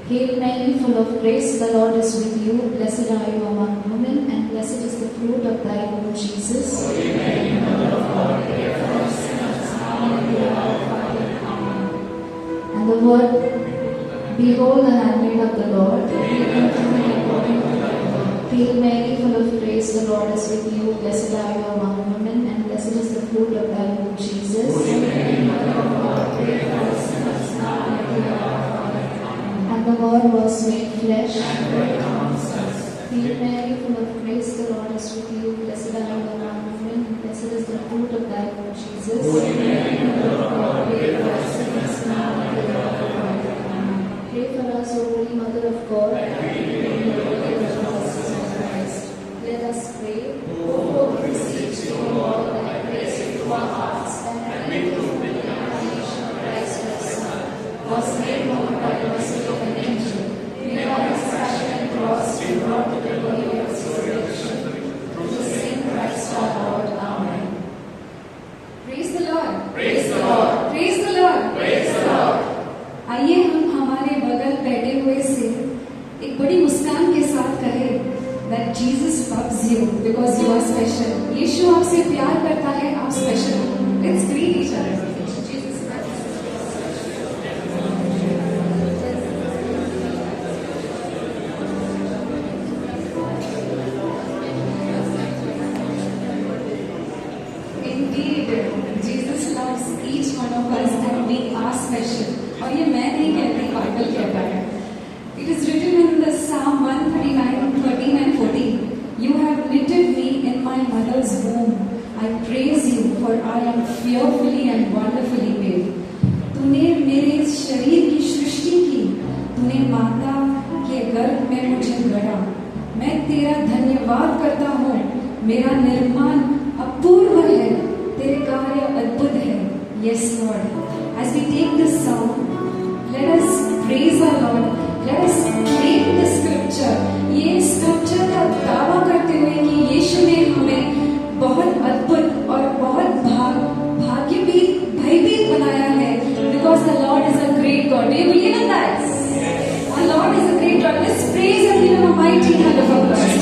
Hail Mary, full of grace, the Lord is with you. Blessed are you among women, and blessed is the fruit of thy womb, Jesus. Holy Mary, Mother of God, pray for us sinners, now and at the hour of our death. Amen. And the word, behold the handmaid of the Lord. Hail Mary, full of grace, the Lord is with you. Blessed are you among women, and blessed is the fruit of thy womb, Jesus. Holy Mary, Mother of God, pray for us sinners, now and at the hour of our death. Amen. And the Word was made flesh. And dwelt amongst us. Hail Mary, full of grace, the Lord is with you. Blessed are you among women, and blessed is the fruit of thy womb, Jesus. Holy Mary, Mother of God, pray for us sinners, now and at the hour of our death. Amen. Pray for us, O Holy Mother of God. Let us pray. Who receives your Lord, thy grace into our hearts, and we too with the incarnation of Christ your Son, was made known by the mercy of an angel. May by his passion and cross be brought to the glory of his resurrection. Through the same Christ our Lord. Amen. Praise the Lord. Praise the Lord. Praise the Lord. Praise the Lord. आइए हम हमारे बगल बैठे हुए से एक बड़ी मुस्कान के साथ कहें that Jesus loves you because you are special. यीशु आपसे प्यार करता है, आप special हो. Let's greet each other. Jesus loves you. Indeed, Jesus loves each one of us and we are special. और ये मैं नहीं कहती, बाइबल कहता है. It is written in the Psalm 139:13 and 14. You have knitted me in my mother's womb. I praise you, for I am fearfully and wonderfully made. तूने मेरे शरीर की सृष्टि की, तूने माता के गर्भ में मुझे गढ़ा. मैं तेरा धन्यवाद करता हूँ. मेरा निर्माण अपूर्व है, तेरे कार्य अद्भुत है. Yes, Lord. As we take this song, let us praise our Lord. Let us claim the scripture. ये स्क्रिप्चर का दावा करते हुए कि यीशु ने हमें बहुत अद्भुत और बहुत भयभीत बनाया है. Because the Lord is a great God. Do you believe in that? Our Lord is a great God. Let's praise and give him a mighty hand of applause.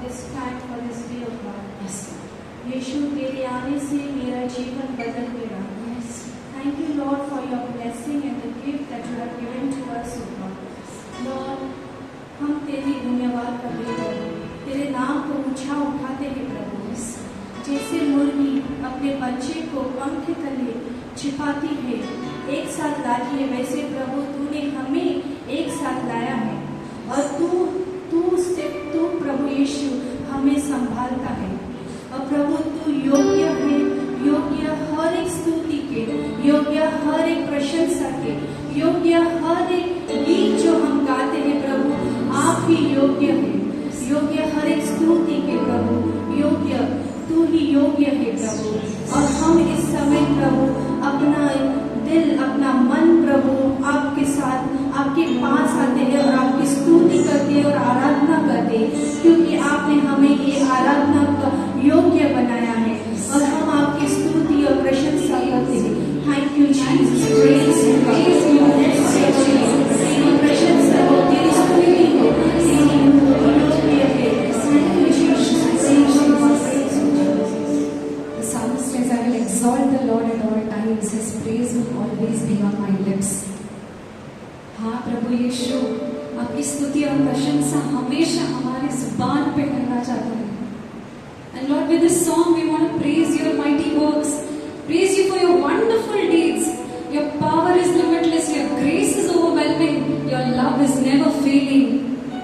this time, for this day, O God. Yes, यीशु तेरे आने से मेरा जीवन बदल गया. yes, Thank you, Lord, for your blessing and the gift that you have given to us, O God. Lord, हम तेरी धन्यवाद करते हैं प्रभु. तेरे नाम को ऊंचा उठाते हैं प्रभु. जैसे मुर्गी अपने बच्चे को पंख तले छिपाती है, एक साथ लाती है, वैसे प्रभु तूने हमें एक साथ लाया है. और तू प्रभु यीशु हमें संभालता है. और प्रभु तू योग्य है, योग्य हर एक स्तुति के, योग्य हर एक प्रशंसा के, योग्य हर एक गीत जो हम गाते हैं प्रभु, आप ही योग्य है. योग्य हर एक स्तुति के प्रभु, योग्य तू ही योग्य है प्रभु. और हम इस समय प्रभु अपना दिल, अपना मन प्रभु आपके साथ, आपके पास आते हैं और आपकी स्तुति करते हैं और आराधना करते हैं, क्योंकि आपने हमें ये आराधना का योग्य बनाया है. और हम आपकी स्तुति और प्रशंसा करते हैं. Thank you Jesus. Praise you, प्रशंसा हो, तेरी स्तुति हो, तेरी योग्य है. Thank you Jesus. The psalmist says, I will exalt the Lord at all times. His praise will always be on my lips. हाँ प्रभु यीशु, आपकी स्तुति और प्रशंसा हमेशा हमारे जुबान पे करना चाहता है. And Lord, with this song we want to praise your mighty works, praise you for your wonderful deeds. Your power is limitless, your grace is overwhelming, your love is never failing.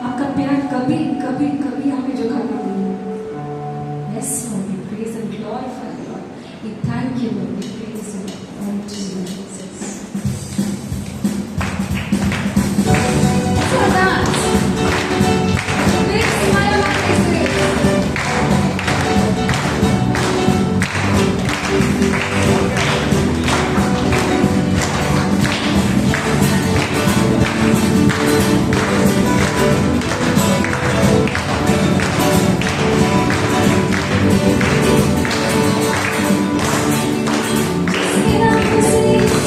आपका प्यार कभी कभी कभी हमें झुकाता नहीं. Yes, Lord, we praise and glorify you, Lord. We thank you, Lord. We praise you, Lord. All to you, Jesus. So dance. Big smile on your face. Sing it out, sing.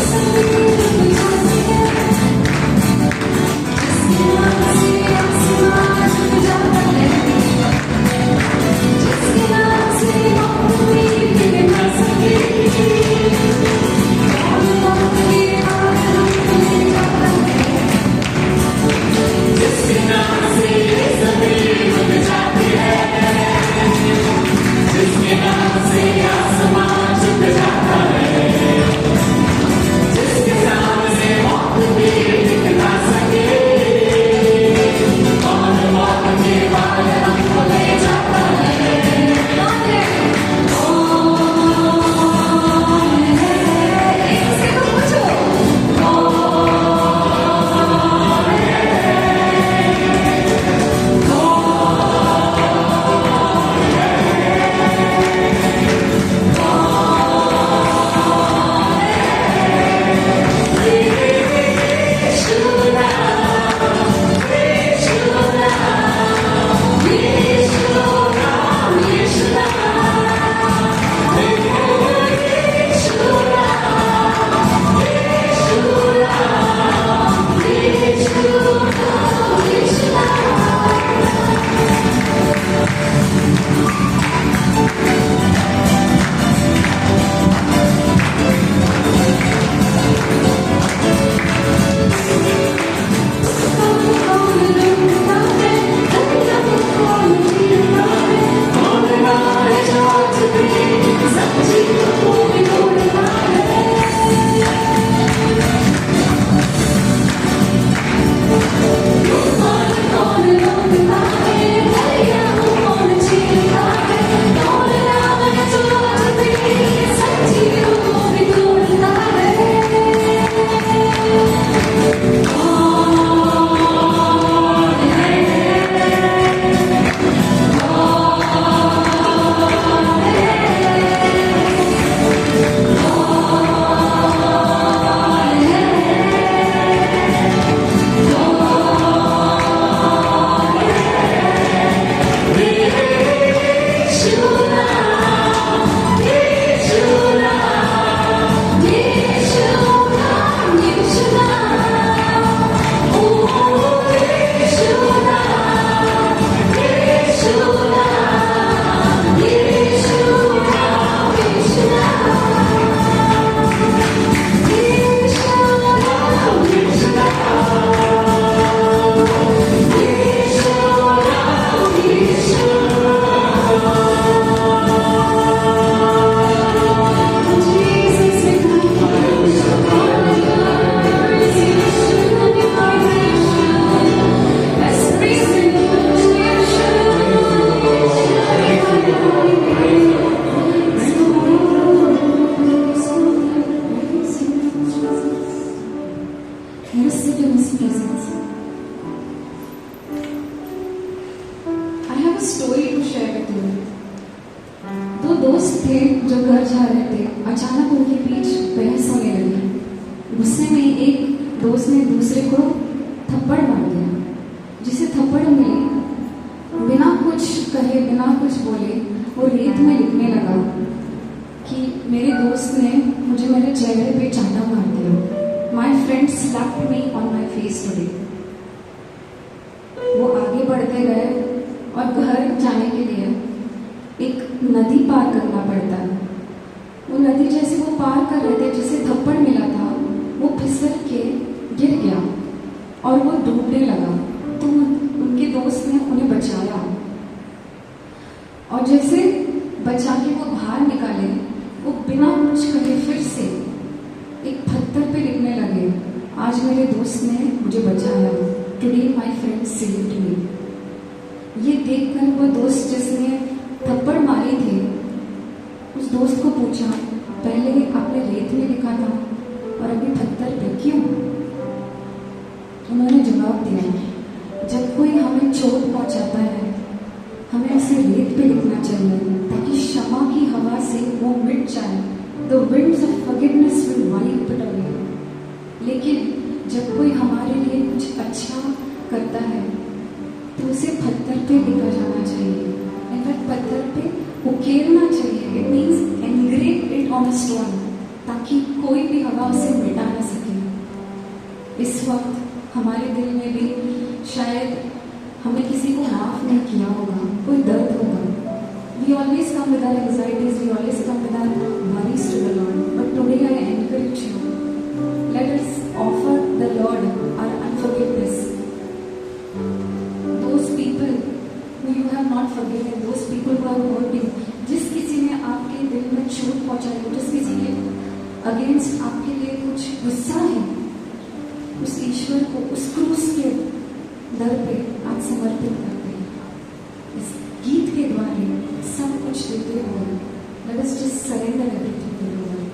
story to share with you. दो दोस्त थे जो घर जा रहे थे, अचानक उनके बीच बहस होने लगी। गुस्से में एक दोस्त ने दूसरे को थप्पड़ मार दिया। जिसे थप्पड़ मिली, बिना कुछ कहे बिना कुछ बोले वो रेत में लिखने लगा कि मेरे दोस्त ने मुझे मेरे चेहरे पे चांटा मार दिया। My friend slapped me on my face today. वो आगे बढ़ते गए और घर जाने के लिए एक नदी पार करना पड़ता है। वो नदी जैसे वो पार कर रहे थे, जिसे थप्पड़ मिला था वो फिसल के गिर गया और वो डूबने लगा। तो उनके दोस्त ने उन्हें बचाया और जैसे बचा के वो बाहर निकाले, वो बिना कुछ कहे फिर से एक पत्थर पे लिखने लगे, आज मेरे दोस्त ने मुझे बचाया। Today my friend saved me. ये देखकर वो दोस्त जिसने थप्पड़ मारी थी, उस दोस्त को पूछा, पहले आपने रेत में लिखा था और अभी पत्थर पे क्यों? उन्होंने जवाब दिया, जब कोई हमें चोट पहुंचाता है हमें उसे रेत पे लिखना चाहिए ताकि क्षमा की हवा से वो मिट जाए। The winds of forgiveness will wipe it away. लेकिन जब कोई हमारे लिए कुछ अच्छा करता है तो उसे पत्थर पे लिखा जाना चाहिए। इनफैक्ट पत्थर पे उकेरना चाहिए। It means engrave it on a stone, ताकि कोई भी हवा उसे मिटा ना सके। इस वक्त हमारे दिल में भी शायद हमें किसी को माफ नहीं किया होगा, कोई दर्द होगा। We always come with our anxieties, we always come with our worries to the Lord. But today I encourage you, let us offer the Lord our unforgiveness. Those people who you have not forgiven, those people who are hurting, जिस किसी ने आपके दिल में चोट पहुंचाई, जिस किसी के अगेंस्ट आपके लिए कुछ गुस्सा है, उस ईश्वर को उस क्रूस के दर पे आज समर्पित करते हैं। इस गीत के द्वारा सब कुछ देते हुए let us just surrender everything to the Lord.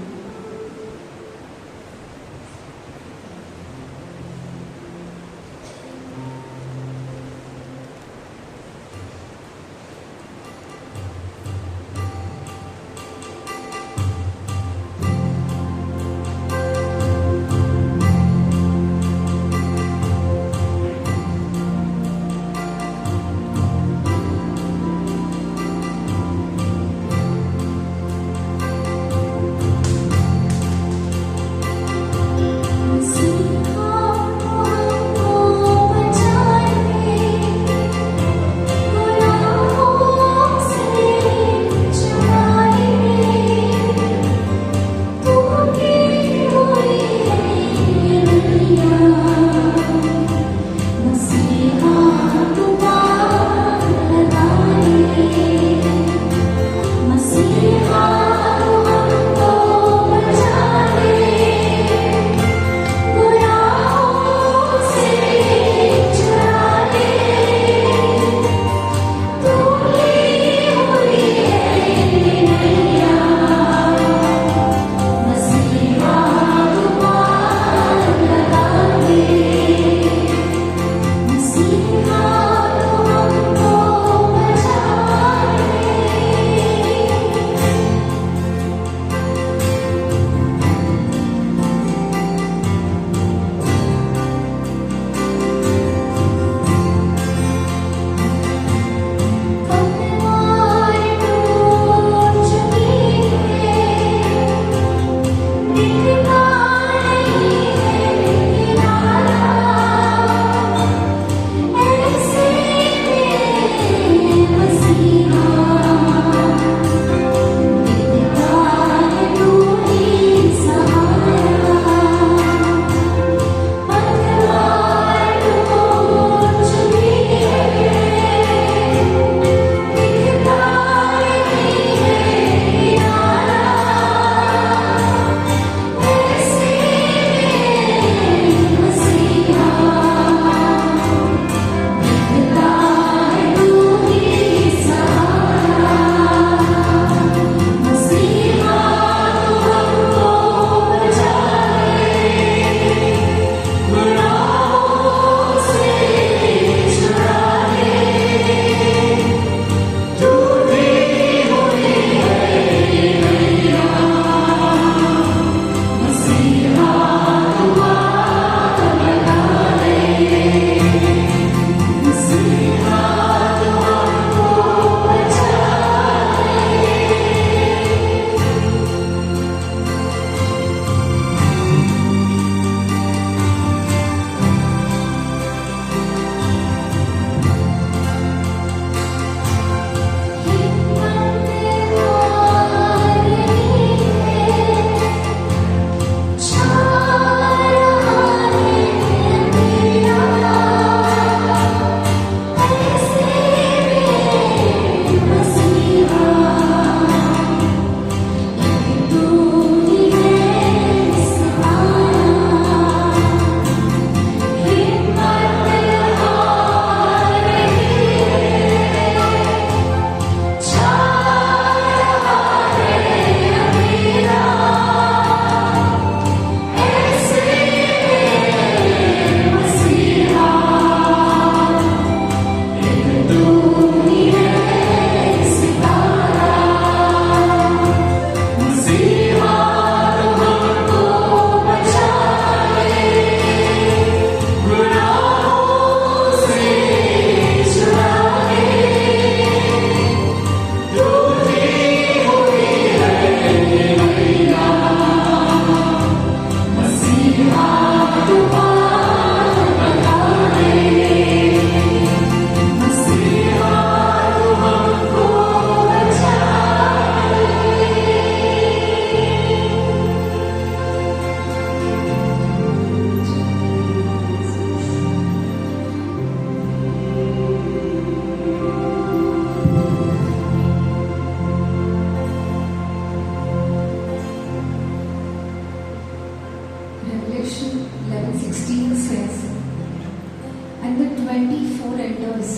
elders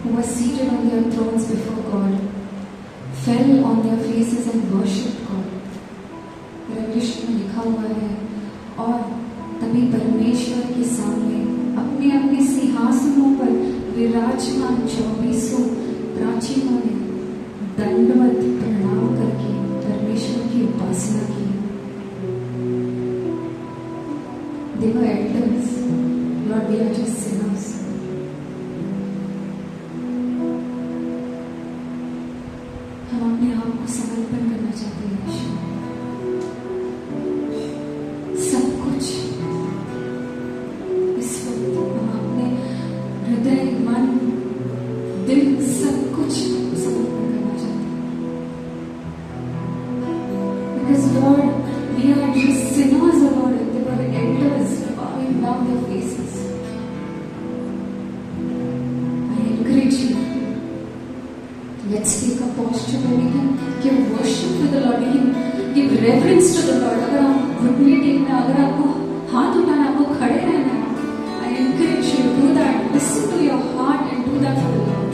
who were seated on their thrones before God fell on their faces and worshipped God. Revolution में लिखा हुआ है, और तभी परमेश्वर के सामने अपने अपने सिंहासनों पर विराजमान 24 प्राचीनों ने दंडवत प्रणाम करके परमेश्वर की उपासना की. They were elders. Lord, we are just sinners. हम अपने आप को समर्पण करना चाहते हैं यीशु. सब कुछ इस वक्त हम अपने हृदय, मन, दिल, सब कुछ समर्पण करना चाहते हैं. Because Lord, we are just sinners, Lord. They were elders bowing down their faces. I encourage you. Let's take a posture where we can give worship to the Lord. We can give reverence to the Lord. अगर आप घुटने टेकना, अगर आपको हाथ उठाना, आपको खड़े रहना है, I encourage you to do that. Listen to your heart and do that for the Lord.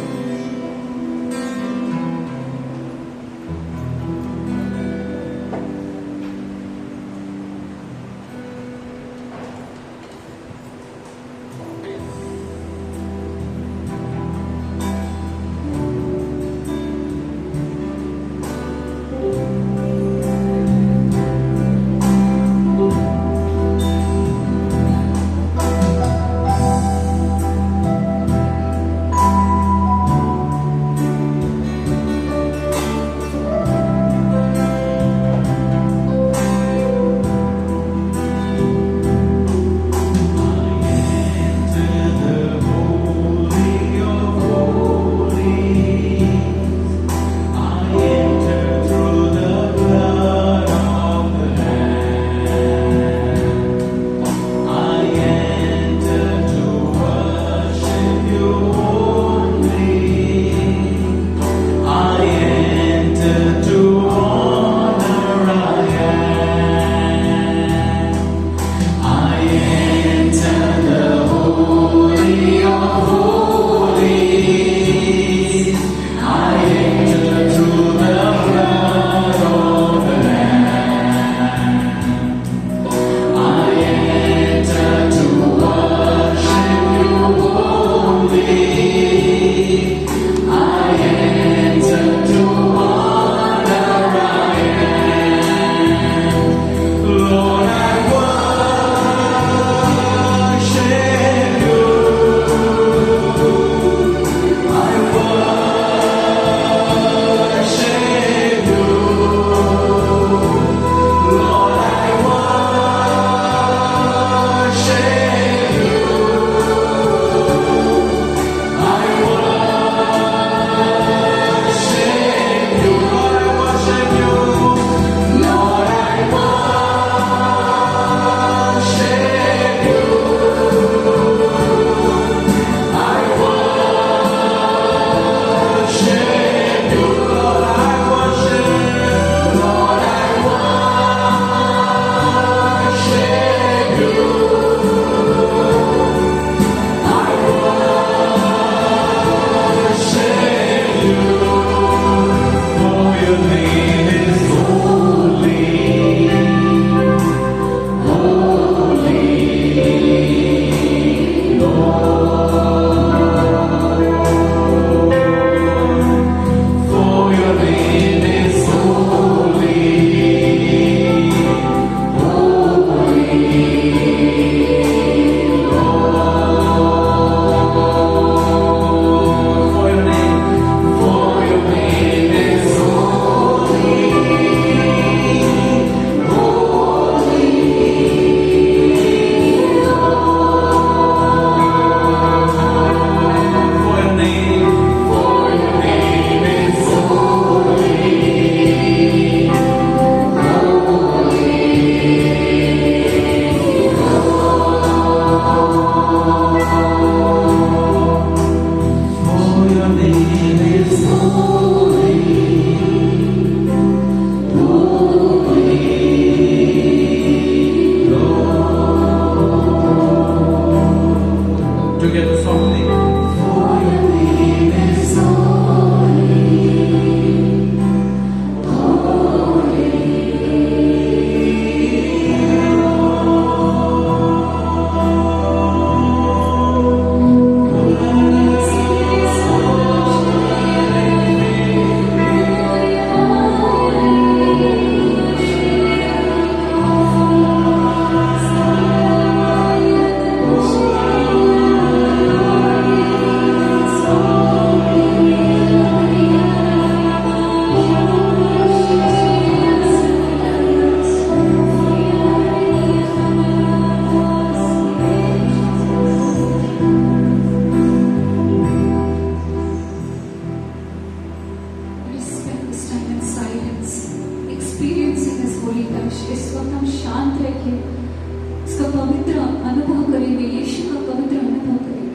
करके इसका पवित्र अनुभव करेंगे, यीशु का पवित्र अनुभव करेंगे।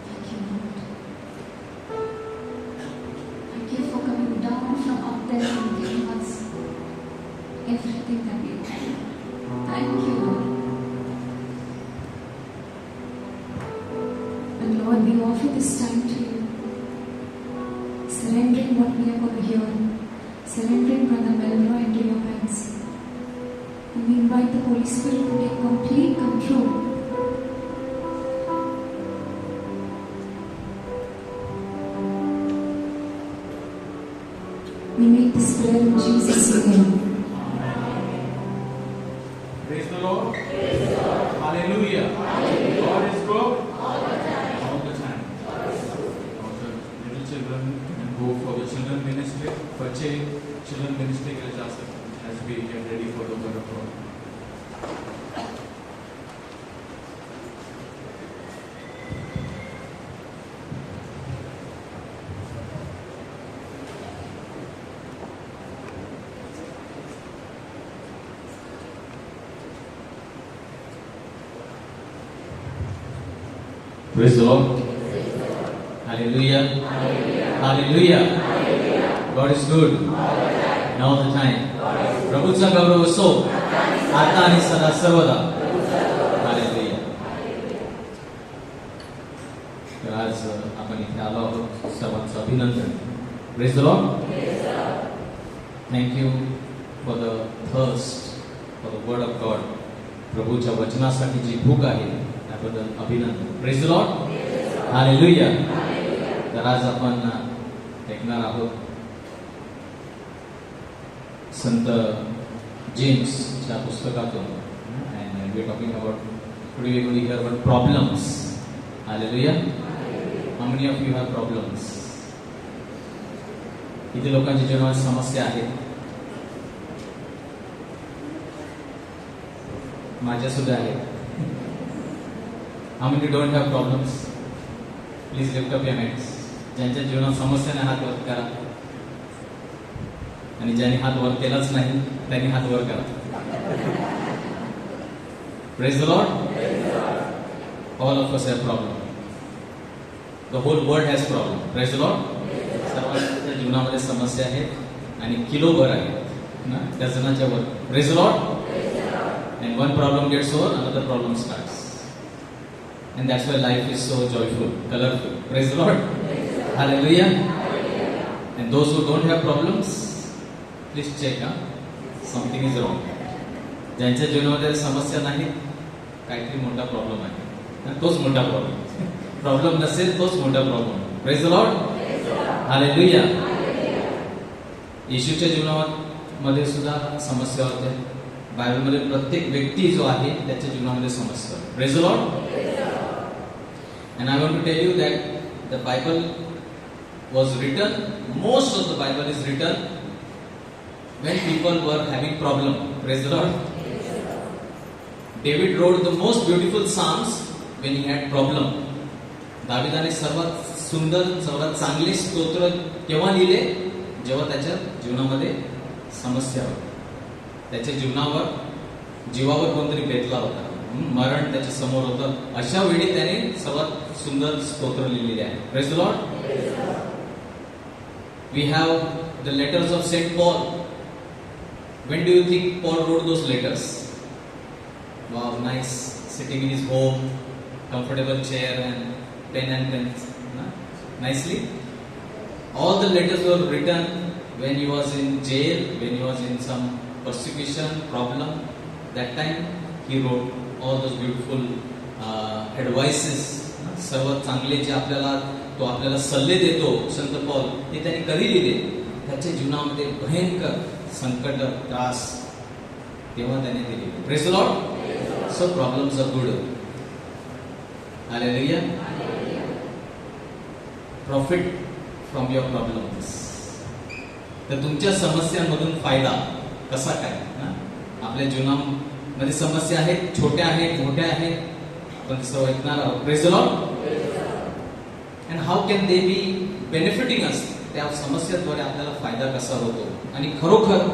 Thank you, Lord. Thank you for coming down from up there and giving us everything that we need. Thank you, Lord. And Lord, we offer this time to you, surrendering what we are going to hear, surrendering Brother Melroy into your hands. And we invite the Holy Spirit to take complete control. We make this prayer in Jesus' name. Praise the Lord. Hallelujah. God is good all the time. Also, little children can go for the children ministry. बच्चे children ministry के लिए जा सकते हैं as we get ready for the word of God. Praise the Lord. Hallelujah. Hallelujah. God is good. And all the time. प्रभूचा गौरव असो आता आणि सदा सर्वदा. Hallelujah. तर आज आपण इथे आलो आहोत, सर्वांचं अभिनंदन. Praise the Lord. Thank you for the thirst for the word of God. प्रभूच्या वचनासाठी जी भूक आहे त्याबद्दल अभिनंदन. Praise the Lord. Hallelujah. तर आज आपण ऐकणार आहोत संत जेम्सच्या पुस्तकातून. and we are talking about, today we are going to hear about problems. Hallelujah. How many of you have problems? किती लोकांच्या जीवनात समस्या आहेत? माझ्या सुद्धा आहेत. How many don't have problems? Please lift up your hands. ज्यांच्या जीवनात समस्याने हात वर करा, आणि ज्यांनी हात वर केलाच नाही त्यांनी हात वर करा. Praise the Lord. All of us have problem. The whole world has problem. Praise the Lord. सर्वांच्या जीवनामध्ये समस्या आहेत आणि किलोभर आहेत ना, डझनाच्या वर. Praise the Lord. And one problem gets over, another problem starts. And that's why life is so joyful, colorful. Praise the Lord. Hallelujah. And those who don't have problems, please check. Something is wrong. ज्यांच्या जीवनामध्ये समस्या नाहीत, काहीतरी मोठा problem आहे. तोच मोठा problem. Problem नसेल तोच मोठा problem. Praise the Lord. Hallelujah. येशूच्या जीवनामध्ये सुद्धा समस्या होत्या. बायबलमध्ये प्रत्येक व्यक्ती जो आहे त्याच्या जीवनामध्ये समस्या. Praise the Lord. And I want to tell you that the Bible was written, most of the Bible is written when people were having problem. Praise the Lord. David wrote the most beautiful psalms when he had problem. दाविदाने सर्वात सुंदर, सर्वात चांगले स्तोत्र केव्हा लिहिले? जेव्हा त्याच्या जीवनामध्ये समस्या होती. त्याच्या जीवावर कोणतरी बेतला होता, मरण त्याच्या समोर होतं. अशा वेळी त्याने सर्वात सुंदर स्तोत्र लिहिलेले आहे. Praise the Lord. We have the letters of Saint Paul. When do you think Paul wrote those letters? Wow, nice, sitting in his home, comfortable chair and pen and pen, nicely. All the letters were written when he was in jail, when he was in some persecution, problem, that time he wrote all those beautiful advices. सर्व चांगले जे तो आपल्याला सल्ले देतो संत Paul, ते त्यांनी कधी लिहिले? त्याच्या जीवनामध्ये भयंकर संकट, त्रास, तेव्हा त्याने ते लिहिले. Praise the Lord. So problems are good. Hallelujah. Profit from your problems. तर तुमच्या समस्यांमधून फायदा कसा काय ना? आपल्या जीवनामध्ये समस्या आहेत, छोट्या आहेत, मोठ्या आहेत, आपण सर्व ऐकणार आहोत. Praise the Lord. And how can they be benefiting us? त्या समस्याद्वारे आपल्याला फायदा कसा होतो? आणि खरोखर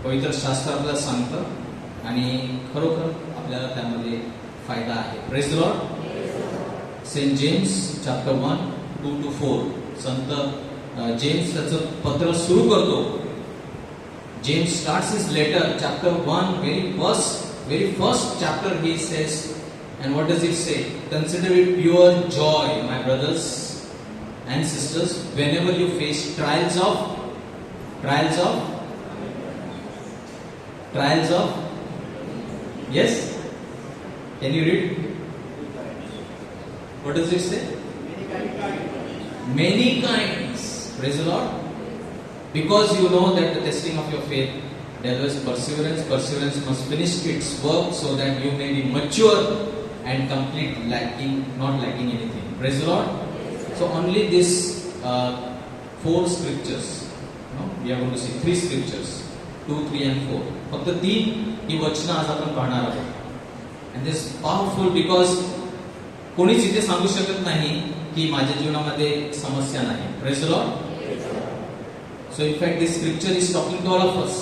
पवित्र शास्त्र आपल्याला सांगतं आणि खरोखर आपल्याला त्यामध्ये फायदा आहे. Praise the Lord. Saint James chapter 1 2 to 4. Sant James त्याचं पत्र सुरू करतो. James starts his letter chapter 1 very first chapter he says, and what does it say? Consider it pure joy, my brothers and sisters, whenever you face trials of yes, can you read? What does it say? Many kinds. Praise the Lord. Because you know that the testing of your faith develops perseverance. Perseverance must finish its work so that you may be mature and complete, not lacking anything. Praise the Lord. So only these 4 scriptures. No? We are going to see 3 scriptures, 2, 3 and 4. फक्त 3 ही वचनं आज आपण पाहणार आहोत. And this is powerful because कोणीच इथे सांगू शकत नाही की माझ्या जीवनामध्ये समस्या नाही. Praise the Lord. So in fact this scripture is talking to all of us.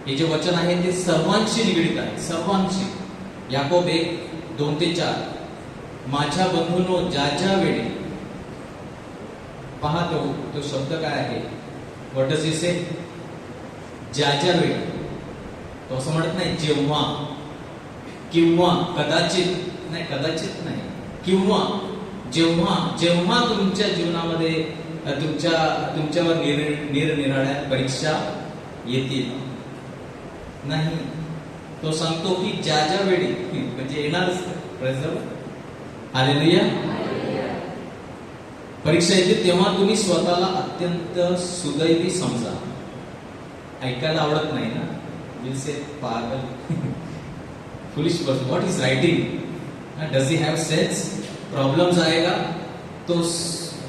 हे जे वचन आहे ते सर्वांशी निगडित आहे, सर्वांशी. याकोब 1 2 ते 4. माझ्या बंधूंनो, ज्या वेळी, पहा तो शब्द काय आहे? व्हॉट डज इट से? ज्या वेळी. तो असं म्हणत नाही जेव्हा किंवा कदाचित नाही, किंवा जेव्हा तुमच्या जीवनामध्ये तुमच्यावर निरनिराळ्या परीक्षा येतील. नाही, तो सांगतो की ज्या वेळी, म्हणजे येणारच. हालेलुया. परीक्षा येते तेव्हा तुम्ही स्वतःला अत्यंत सुदैवी समजा. ऐकायला आवडत नाही ना? विल से पागल, foolish person, what is writing? Does he have sense? Problems आएगा तो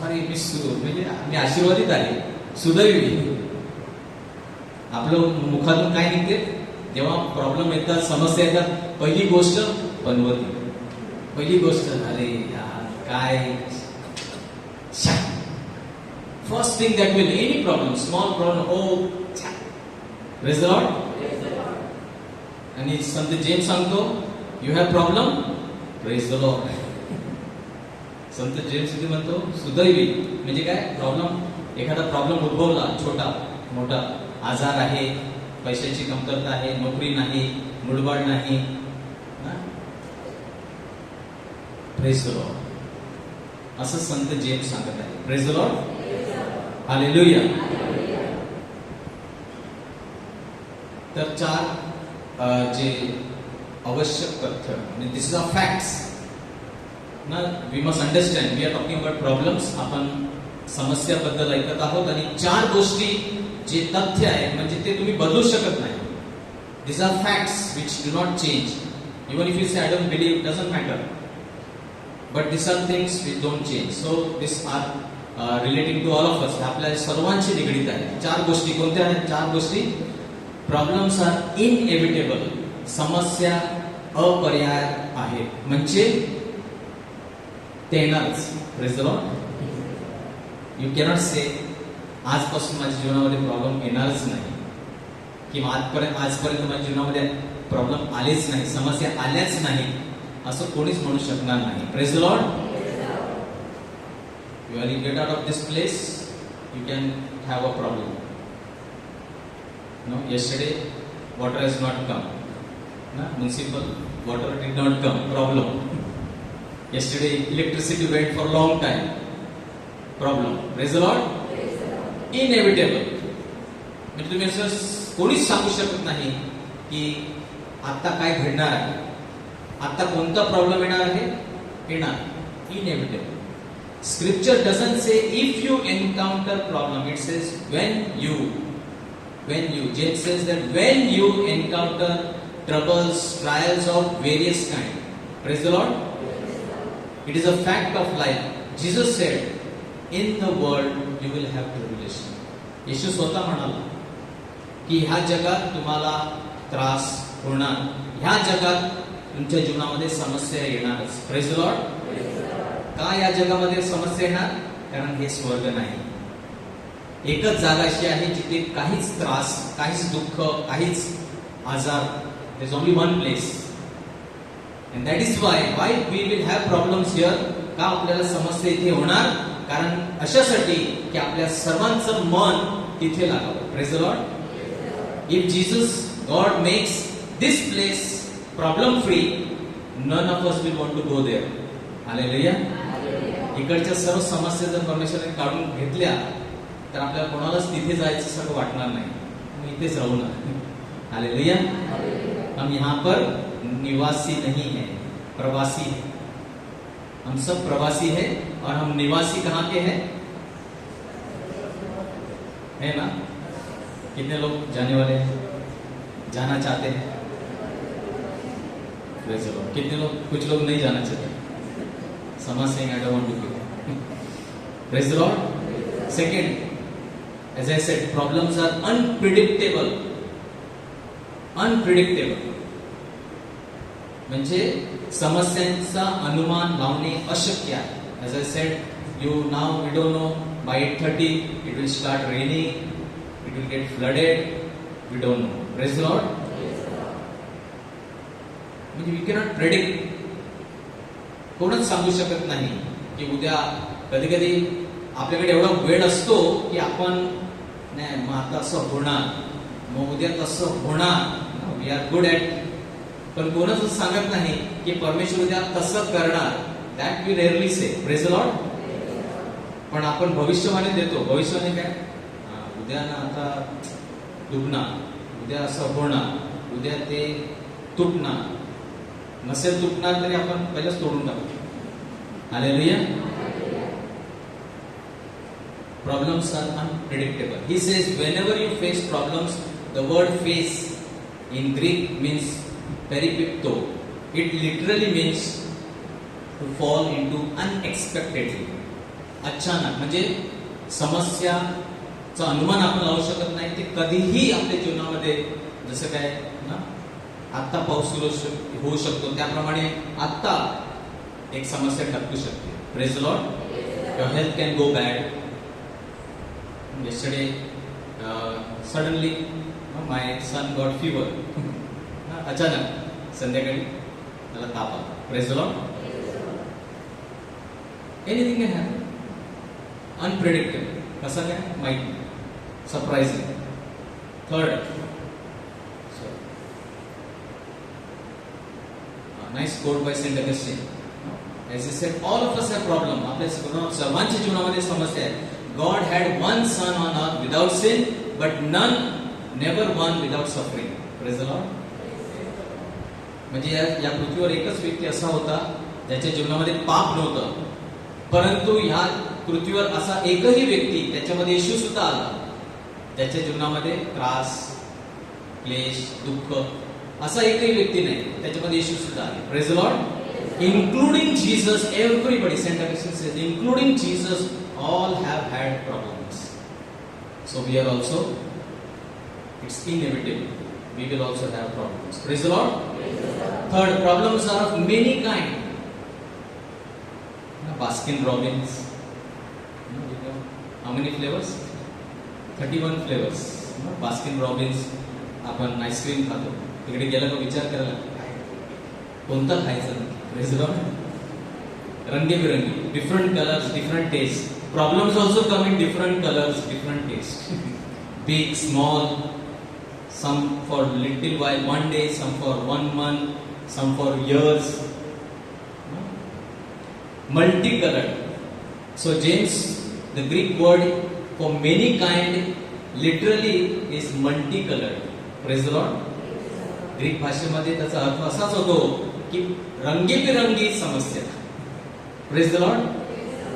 अरे म्हणजे मी आशीर्वादित आहे, सुदैवी. आपलं मुखातून काय निघते जेव्हा प्रॉब्लेम येतात, समस्या येतात? पहिली गोष्ट पनवती. पहिली गोष्ट, अरे यार काय. First thing that will any problem, small problem, oh praise the Lord. आणि संत जेम्स सांगतो, you have problem, praise the Lord. संत जेम्स इथे म्हणतो सुदैवी म्हणजे काय? प्रॉब्लेम, एखादा प्रॉब्लेम उद्भवला, छोटा मोठा, आजार आहे, पैशाची कमतरता आहे, नोकरी नाही, मुडबाड नाही, प्रेज द लॉर्ड, असं संत जेम्स सांगत आहे. Praise the Lord. हालेलुया. तर 4 जे आवश्यक तथ्य, आणि दिस इज अ फॅक्ट्स ना. We must understand, we are talking about problems. आपण समस्याबद्दल ऐकत आहोत आणि 4 गोष्टी जे तथ्य आहेत, म्हणजे ते तुम्ही बदलू शकत नाही. This are facts which do not change. Even if you say I don't believe, doesn't matter, but this are things which don't change. So this are relating to all of us. आपल्या सर्वांशी निगडीत आहे. 4 गोष्टी कोणत्या आहेत? 4 गोष्टी. Problems are inevitable. समस्या अपर्याय आहेत, म्हणजे ते येणारच. Praise the Lord. You cannot say आजपासून माझ्या जीवनामध्ये प्रॉब्लेम येणारच नाही, किंवा आजपर्यंत माझ्या जीवनामध्ये प्रॉब्लेम आलेच नाही, समस्या आल्याच नाही, असं कोणीच म्हणू शकणार नाही. Praise the Lord. You are get out of this place, you can have a problem. No, yesterday water has not come. Municipal water did not come. Problem. Yesterday electricity went for long time. Problem. Praise the Lord. Inevitable. म्हणजे तुम्ही असं कोणीच सांगू शकत नाही की आता काय घडणार आहे, आता कोणता प्रॉब्लेम येणार आहे, येणार. Inevitable. Scripture doesn't say if you encounter problem, it says when you. James says that when you encounter troubles, trials of various kind. Praise the Lord. It is a fact of life. Jesus said, in the world you will have tribulation. येशू स्वतः म्हणाला की ह्या जगात तुम्हाला त्रास होणार, ह्या जगात तुमच्या जीवनामध्ये समस्या येणारच. Praise the Lord. का या जगामध्ये समस्या येणार? कारण हे स्वर्ग नाही. एकच जागा अशी आहे जिथे काहीच त्रास, काहीच दुःख, काहीच आजार. There is only one place. And that is why we will have problems here. का आपल्याला समस्या इथे होणार? कारण अशासाठी की आपल्या सर्वांचं मन तिथे लागावं. Praise the Lord. If Jesus God makes this place problem free, none of us will want to go there. Hallelujah. इकडच्या सर्व समस्या जर परमेश्वराने काढून घेतल्या तर आपल्याला कोणालाच तिथे जायचं सगळं वाटणार नाही. मग इथेच राहू ना. हालेलुया. हम यहाँ पर निवासी नहीं है, प्रवासी है. हम सब प्रवासी है और हम निवासी कहाँ के हैं? है ना? कितने लोग जाने वाले हैं, जाना चाहते हैं? कितने लोग, कुछ लोग नहीं जाना चाहते. Some are saying I don't want to go. Praise the Lord. Second, as I said, problems are unpredictable. Unpredictable. म्हणजे समस्यांचा अनुमान लावणे अशक्य आहे. As I said, we don't know by 8:30 it will start raining, it will get flooded. We don't know. Praise the Lord. म्हणजे we cannot predict. कोणच सांगू शकत नाही की उद्या. कधी कधी आपल्याकडे एवढा वेळ असतो की आपण नाही मग आता असं होणार, मग उद्या तसं होणार. We are good at. पण कोणच सांगत नाही की परमेश्वर उद्या कसं करणार. That we rarely say. Praise the Lord. पण आपण भविष्यवाणी देतो. भविष्यवाणी काय? उद्या ना आता डुबणार, उद्या असं होणार, उद्या ते तुटणार. नसेल तुटणार तरी आपण पहिलेच तोडून टाकू. Hallelujah. Problems are unpredictable. He says whenever you face problems, the word face in Greek means peripipto. It literally means to fall into unexpectedly. अचानक. म्हणजे समस्याचा अनुमान आपण लावू शकत नाही. ते कधीही आपल्या जीवनामध्ये, जसं काय ना आत्ता पाऊस सुरू होऊ शकतो त्याप्रमाणे आत्ता एक समस्या टपकू शकते. Praise the Lord. Your health can go bad. yesterday suddenly my son got fever. अचानक संध्याकाळी त्याला ताप आला. Praise the Lord. Anything can happen. Unpredictable. कसं काय माहित नाही. Surprising. Third, nice quote by Saint Augustine. As he said, all of us have problem. आपल्या सर्वांच्या जीवनामध्ये समस्या आहे. God had one son on earth without sin, but never one without suffering. Praise the Lord. म्हणजे या पृथ्वीवर एकच व्यक्ती असा होता ज्याच्या जीवनामध्ये पाप नव्हतं, परंतु ह्या पृथ्वीवर असा एकही व्यक्ती, त्याच्यामध्ये येशू सुद्धा आला, ज्याच्या जीवनामध्ये त्रास, क्लेश, दुःख असा एकही व्यक्ती नाही, त्याच्यामध्ये येशू सुद्धा आले. Praise the Lord. Including Jesus, everybody, Saint Augustine says, including Jesus, all have had problems. So we are also, it's inevitable, we will also have problems. Praise the Lord. Third, problems are of many kind. Baskin Robbins, how many flavors? 31 flavors. Baskin Robbins. आपण ice cream खातो, तिकडे गेला का विचार करायला कोणता खायचं. Praise the Lord. रंगीबिरंगी, different colors, different tastes. Problems also come in different colors, different tastes. Big, small, some for little while, one day, some for 1 month, some for years. Multicolored. So James, the Greek word for many kind literally is multicolored. Praise the Lord. Greek भाषेमध्ये त्याचा अर्थ असाच होतो की रंगीबेरंगी समस्या. Praise the Lord.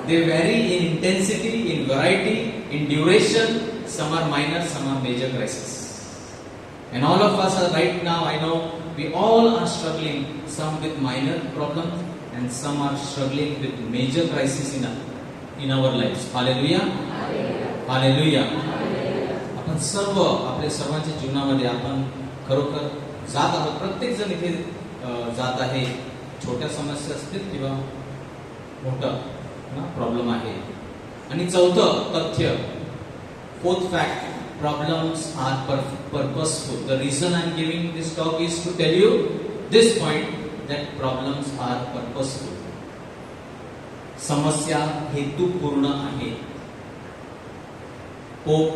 They vary in intensity, in variety, in duration. Some are minor, some are major crises. And all of us are right now, I know, we all are struggling, some with minor problems and some are struggling with major crises in our lives. Hallelujah. Hallelujah. आपण सर्व आपल्या सर्वांच्या जीवनामध्ये आपण खरोखर जात आहोत. प्रत्येक जण इथे जात आहे. छोट्या समस्या असतील किंवा मोठा प्रॉब्लेम आहे. आणि चौथं तथ्य, fourth fact, problems are purposeful. The reason I am giving this talk is to tell you this point, that problems are purposeful. समस्या हेतुपूर्ण आहे. पोप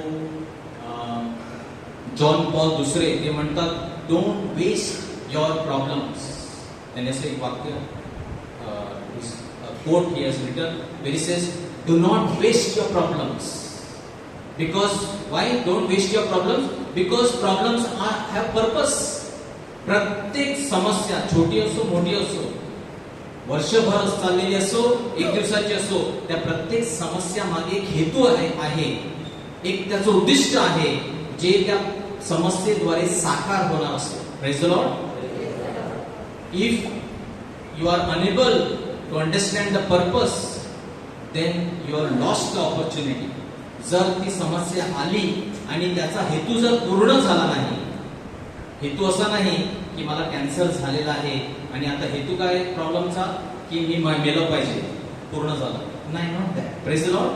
जॉन पॉल दुसरे ते म्हणतात, डोंट वेस्ट युअर प्रॉब्लेम्स. त्यांनी असं एक वाक्य quote he has written where he says, do not waste your problems. Because why don't waste your problems? Because problems have purpose. प्रत्येक समस्या छोटी असो मोठी असो, वर्षभर चाललेली असो, एक दिवसाची असो, त्या प्रत्येक समस्या मागे एक हेतू आहे, एक त्याचं उद्दिष्ट आहे जे त्या समस्येद्वारे साकार होणार असतो. Praise the Lord. If you are unable to understand the purpose, then you are lost the opportunity. जर ती समस्या आली आणि त्याचा हेतू जर पूर्ण झाला नाही, हेतू असा नाही की मला कॅन्सर झालेला आहे आणि आता हेतू काय प्रॉब्लेमचा की मी मेलं पाहिजे, पूर्ण झालं नाही, not that. Praise the Lord.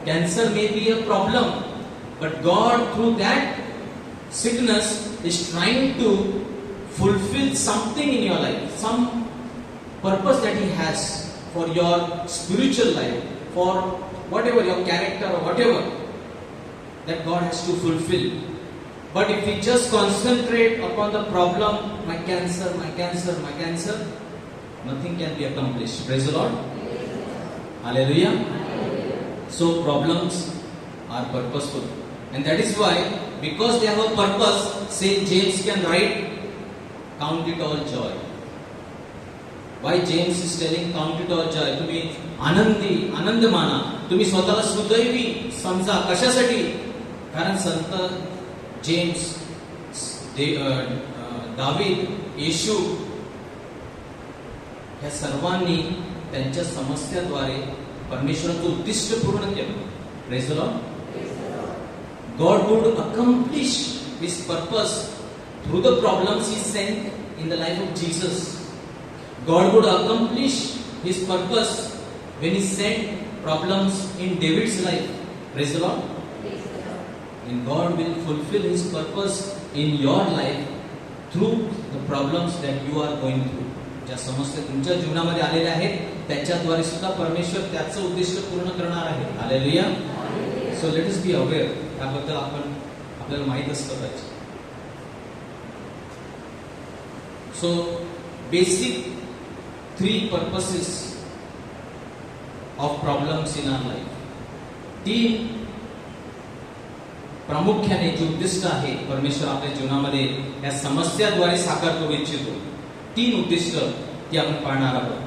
Cancer may be a problem, but God through that sickness is trying to fulfill something in your life, some purpose that he has for your spiritual life, for whatever your character or whatever that God has to fulfill. But if we just concentrate upon the problem, my cancer, my cancer, my cancer, nothing can be accomplished. Praise the Lord. Hallelujah. So problems are purposeful, and that is why, because they have a purpose, Saint James can write, count it all joy. Why James is telling count it all joy? तुम्ही आनंद माना, तुम्ही स्वतःला सुदैवी समजा. कशासाठी? कारण संत James, David, येशू ह्या सर्वांनी त्यांच्या समस्याद्वारे परमेश्वराचं उद्दिष्ट पूर्ण केलं. Praise the Lord. God would accomplish His purpose through the problems He sent in the life of Jesus. God would accomplish His purpose when He sent problems in David's life. Praise the Lord. And God will fulfill His purpose in your life through the problems that you are going through. ज्या समस्या तुमच्या जीवनामध्ये आलेल्या आहेत त्याच्याद्वारे सुद्धा परमेश्वर त्याचं उद्दिष्ट पूर्ण करणार आहे. Hallelujah. So let us be aware. त्याबद्दल आपल्याला माहित असलं पाहिजे. So basic 3 purposes of problems in our life. 3 प्रामुख्याने जे उद्दिष्ट आहे परमेश्वर आपल्या जीवनामध्ये या समस्याद्वारे साकार करू इच्छितो. 3 उद्दिष्ट ती आपण पाहणार आहोत.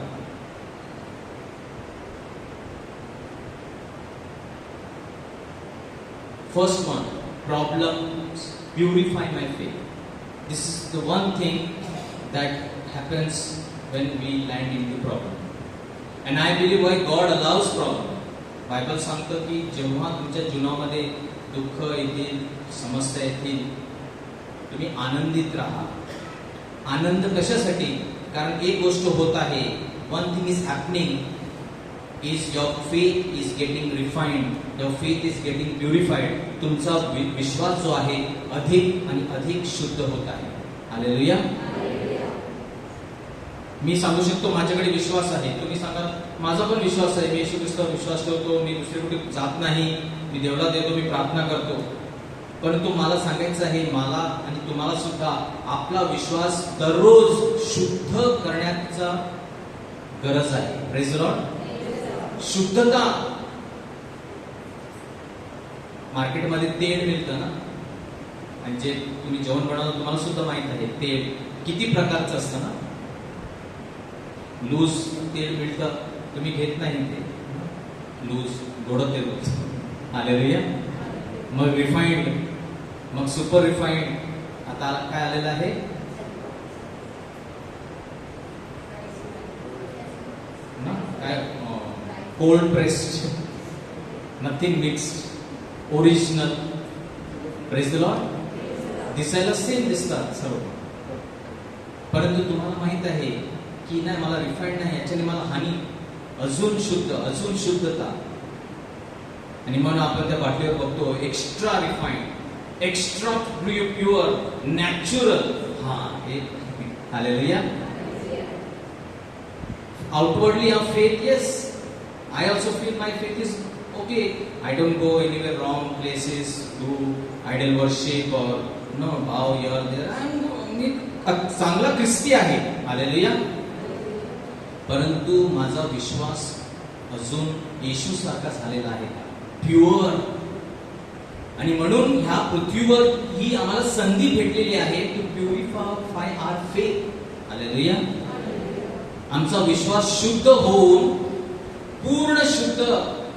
First one, problems purify my faith. This is the one thing that happens when we land into problem. And I believe why God allows problem. Bible सांगतं की जेव्हा तुमच्या जीवनामध्ये दुःख येतील, समस्या येतील, तुम्ही आनंदित राहा. आनंद कशासाठी? कारण एक गोष्ट होत आहे. One thing is happening is your faith is getting refined, your faith is getting purified. तुमचा विश्वास जो आहे अधिक आणि अधिक शुद्ध होत आहे. हालेलुया. मी सांगू शकतो माझ्याकडे विश्वास आहे, तुम्ही सांगा माझा पण विश्वास आहे, मी येशू ख्रिस्तावर विश्वास ठेवतो, मी दुसरी कुठे जात नाही, मी देवळात येतो, मी प्रार्थना करतो. परंतु मला सांगायचं आहे, मला आणि तुम्हाला सुद्धा आपला विश्वास दररोज शुद्ध करण्याचा गरज आहे. Praise the Lord. शुद्धता मार्केटमध्ये तेल मिळतं ना, आणि जे तुम्ही जेवण बनवता तुम्हाला सुद्धा माहित आहे तेल किती प्रकारचं असतं ना. लूज तेल मिळतं, तुम्ही घेत नाही ते लूज गोडं तेल होतं. हालेलुया. मग रिफाईंड, मग सुपर रिफाईंड, आता काय आलेलं आहे ना, काय cold pressed, nothing mixed, original. Praise the Lord. दिसायला सेम दिसतात सर्व, परंतु तुम्हाला माहित आहे की नाही मला रिफाईंड नाही, याच्याने मला हानी, अजून शुद्ध, अजून शुद्धता. आणि म्हणून आपण त्या बाटलीवर बघतो extra refined, extra pure, natural. हा हे hallelujah. Outwardly our faith, yes, I also feel my faith is okay. I don't go anywhere wrong places, do idol worship or no bow here there. मी चांगला ख्रिस्ती आहे, hallelujah. परंतु माझा विश्वास अजून येशू सारखा झालेला आहे, प्युअर. आणि म्हणून ह्या पृथ्वीवर ही आम्हाला संधी भेटलेली आहे to purify our faith. Hallelujah. आमचा विश्वास शुद्ध होऊन पूर्ण शुद्ध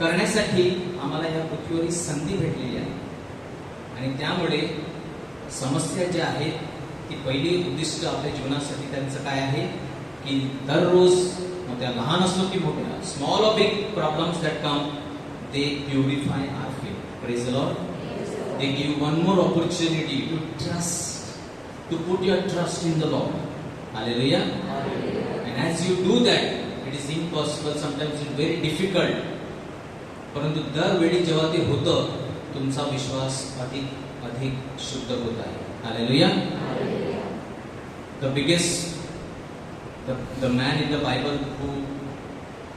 करण्यासाठी आम्हाला या पृथ्वीवर ही संधी भेटलेली आहे. आणि त्यामुळे समस्या ज्या आहेत ती पहिली उद्दिष्ट आपल्या जीवनासाठी त्यांचं काय आहे की दररोज, मग त्या लहान असलो की मोठ्या, small or big problems that come, they purify our faith. Praise the Lord. They give one more opportunity to trust, to put your trust in the Lord. Hallelujah. And as you do that, it is impossible, sometimes it's very difficult. परंतु दरवेळी जेव्हा ते होतं, तुमचा विश्वास अधिक अधिक शुद्ध होत आहे. Hallelujah. The biggest, the man in the Bible who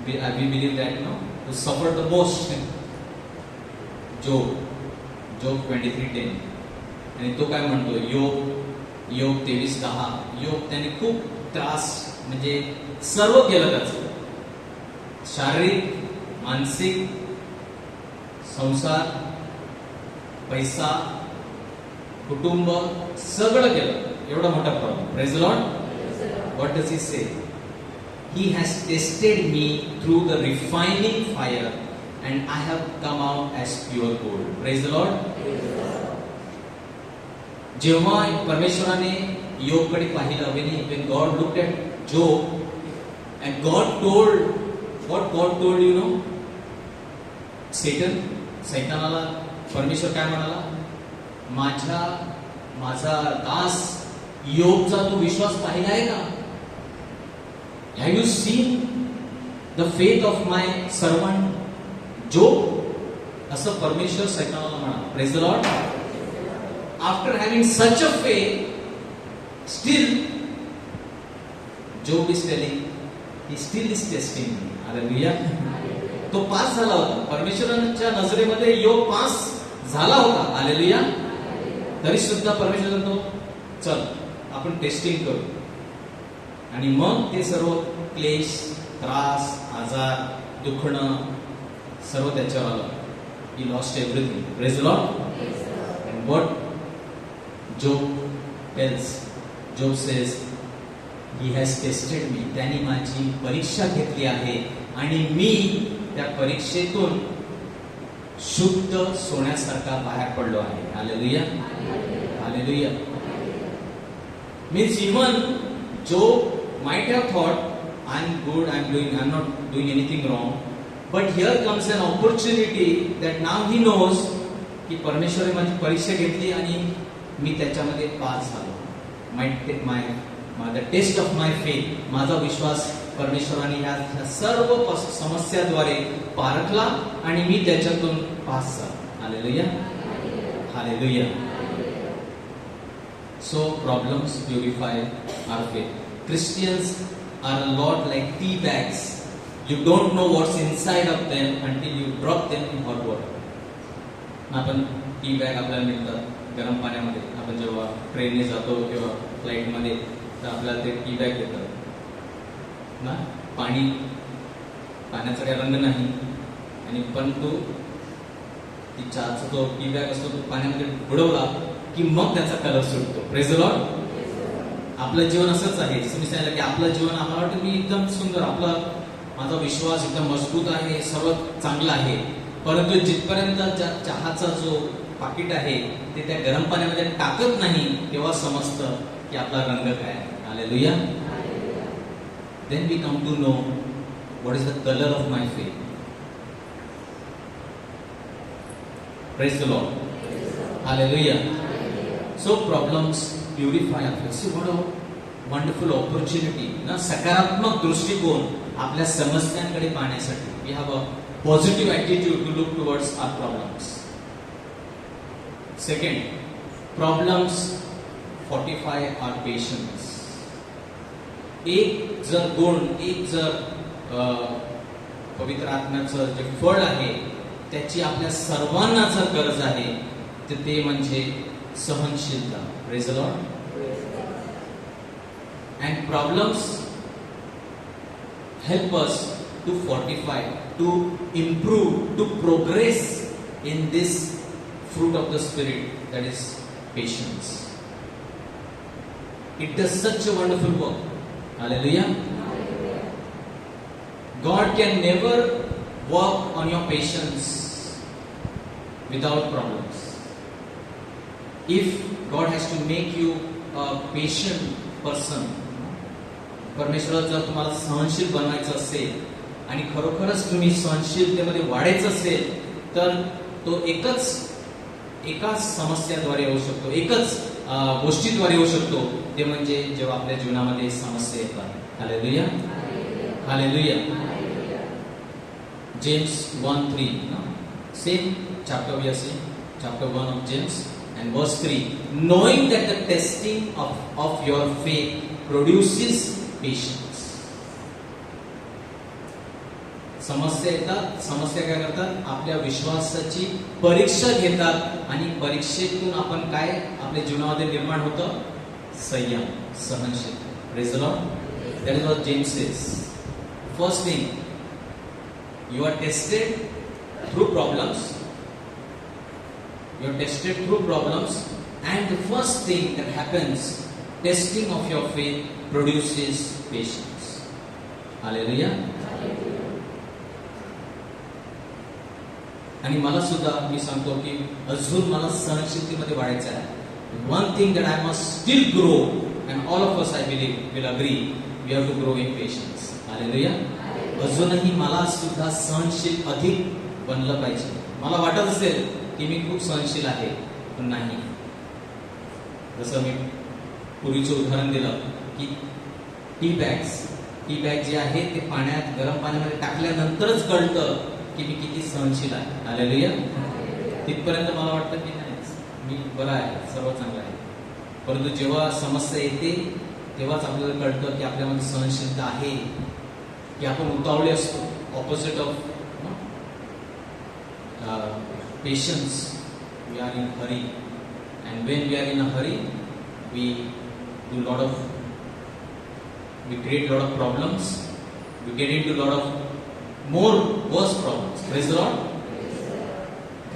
we believe that, you know, who suffered the most, Job 23:10. आणि तो काय म्हणतो, योग 23:10. योग त्याने खूप त्रास, म्हणजे सर्व केलं त्याचं, शारीरिक, मानसिक, संसार, पैसा, कुटुंब, सगळं केलं. एवढा मोठा problem. Praise the Lord. What does he say? He has tested me through the refining fire and I have come out as pure gold. Praise the Lord. जेव्हा परमेश्वराने योगकडे पाहिलं, when God looked at Job and God told, what God told, you know, सैतानाला परमेश्वर काय म्हणाला, माझा दास योगचा तू विश्वास पाहिला आहे का? Have you seen the faith of my servant Job? असं परमेश्वर सैतानाला म्हणाला. Praise the Lord. After having such a faith, steel Job is telling, he still is testing me. Hallelujah. तो पास झाला होता, परमेश्वराच्या नजरेमध्ये योग पास झाला होता. हालेलुया. तरी सुद्धा परमेश्वर म्हणतो, चल आपण टेस्टिंग करू. आणि मग ते सर्व क्लेश, त्रास, आजार, दुखणं सर्व त्याच्यावर आलं. He lost everything. Praise the Lord. And what Job tells, Job says, He has tested me. त्याने माझी परीक्षा घेतली आहे आणि मी त्या परीक्षेतून शुद्ध सोन्यासारखा बाहेर पडलो आहे. Hallelujah. Hallelujah. Means even Job might have thought, I'm good, I'm not doing anything wrong. But here comes an opportunity that now he knows की परमेश्वराने माझी परीक्षा घेतली आणि मी त्याच्यामध्ये पास झालो. The test of my faith, माझा विश्वास परमेश्वराने ह्या सर्व समस्याद्वारे पारखला आणि मी त्याच्यातून पास झालो. Hallelujah. Hallelujah. So problems purify our faith. Christians are a lot like tea bags. You don't know what's inside of them until you drop them in hot water. आपण tea bag आपल्याला मिळतात गरम पाण्यामध्ये. आपण जेव्हा ट्रेनने जातो किंवा फ्लाईटमध्ये तर आपल्याला ते टी बॅग देतात ना. पाण्याचा काही रंग नाही, आणि पण तो ती चहाचा जो टी बॅग असतो तो पाण्यामध्ये बुडवला की मग त्याचा कलर सुटतो. Praise the Lord. आपलं जीवन असंच आहे. तुम्ही सांगितलं की आपलं जीवन आम्हाला वाटतं मी एकदम सुंदर, आपला माझा विश्वास एकदम मजबूत आहे, सर्व चांगलं आहे, परंतु जिथपर्यंत चहाचा जो पाकिट आहे ते त्या गरम पाण्यामध्ये टाकत नाही तेव्हा समजतं की आपला रंग काय आहे. Hallelujah. Then we come to know what is the colour of my faith. Praise the Lord. Hallelujah. So problems purify our faith. See what a wonderful opportunity. ना सकारात्मक दृष्टिकोन आपल्या समस्यांकडे पाहण्यासाठी. We have a positive attitude to look towards our problems. Second, problems fortify our patience. एक जर गुण, एक जर पवित्र आत्म्याचं जे फळ आहे त्याची आपल्या सर्वांना जर गरज आहे तर ते म्हणजे सहनशीलता. Praise the Lord. And problems help us to fortify, to improve, to progress in this fruit of the spirit, that is patience. It does such a wonderful work. Hallelujah. God can never work on your patience without problems. If God has to make you a patient person, परमेश्वराला जर तुम्हाला सहनशील बनवायचं असेल आणि खरोखरच तुम्ही सहनशीलतेमध्ये वाढायचं असेल तर तो एकाच समस्याद्वारे येऊ शकतो, एकच गोष्टीद्वारे येऊ शकतो, ते म्हणजे जेव्हा आपल्या जीवनामध्ये समस्या येतात. Hallelujah. Hallelujah. James 1:3. Same chapter we are seeing, chapter 1 of James and verse 3. Knowing that the testing of your faith produces patience. समस्या येतात, समस्या काय करतात, आपल्या विश्वासाची परीक्षा घेतात आणि परीक्षेतून आपण काय आपल्या जीवनामध्ये निर्माण होतं, संयम, सहनशीलता. Praise the Lord. That is what James says. First thing, you are tested through problems. You are tested through problems, and the first thing that happens, testing of your faith produces patience. Hallelujah. आणि मला सुद्धा मी सांगतो की अजून मला सहनशीलतेमध्ये वाढायचं आहे. One thing that I must still grow, and all of us I believe will agree, we have to grow in patience. Hallelujah. अजूनही मला सुद्धा सहनशील अधिक बनलं पाहिजे. मला वाटत असेल की मी खूप सहनशील आहे, पण नाही. जसं मी पूर्वीचं उदाहरण दिलं की टी बॅग जे आहे ते पाण्यात, गरम पाण्यामध्ये टाकल्यानंतरच कळतं की मी किती सहनशील आहे. हालेलुया. तिथपर्यंत मला वाटतं की नाही, मी बरा आहे, सर्व चांगलं आहे, परंतु जेव्हा समस्या येते तेव्हाच आपल्याला कळतं की आपल्यामध्ये सहनशीलता आहे की आपण उतावळे असतो. Opposite of patience, we are in hurry, and when we are in a hurry we do lot of, we create lot of problems, we get into lot of more worse problems. Praise the Lord.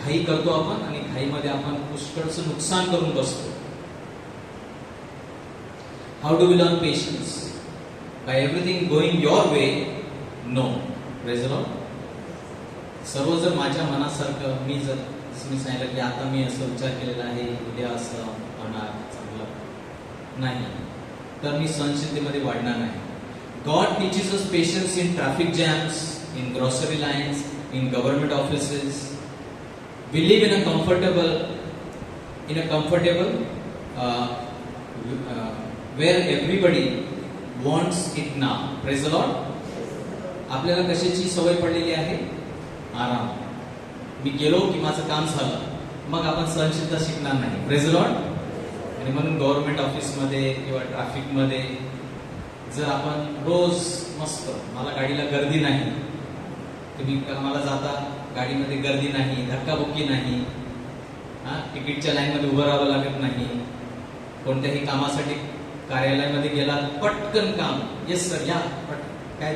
घाई करतो आपण आणि घाईमध्ये आपण पुष्कळचं नुकसान करून बसतो. How do we learn patience? By everything going your way? No. Praise the Lord. सर्व जर माझ्या मनासारखं, मी जर सांगितलं की आता मी असं विचार केलेला आहे, उद्या असं होणार, चांगलं नाही, तर मी सहनशीलतेमध्ये वाढणार नाही. God teaches us patience in traffic jams, in grocery lines, in government offices. We live in a comfortable where everybody wants it now. Praise the Lord. आपल्याला कशाची सवय पडलेली आहे, आराम. मी गेलो की माझं काम झालं, मग आपण सहनशीलता शिकणार नाही. Praise the Lord. आणि म्हणून गव्हर्नमेंट ऑफिसमध्ये किंवा ट्रॅफिकमध्ये जर आपण रोज मस्त, मला गाडीला गर्दी नाही, तुम्ही कामाला जाता, गाडीमध्ये गर्दी नाही, धक्काबुक्की नाही, तिकीटच्या लाईनमध्ये उभं राहावं लागत नाही, कोणत्याही कामासाठी कार्यालयामध्ये गेला पटकन काम, येस सर या, काय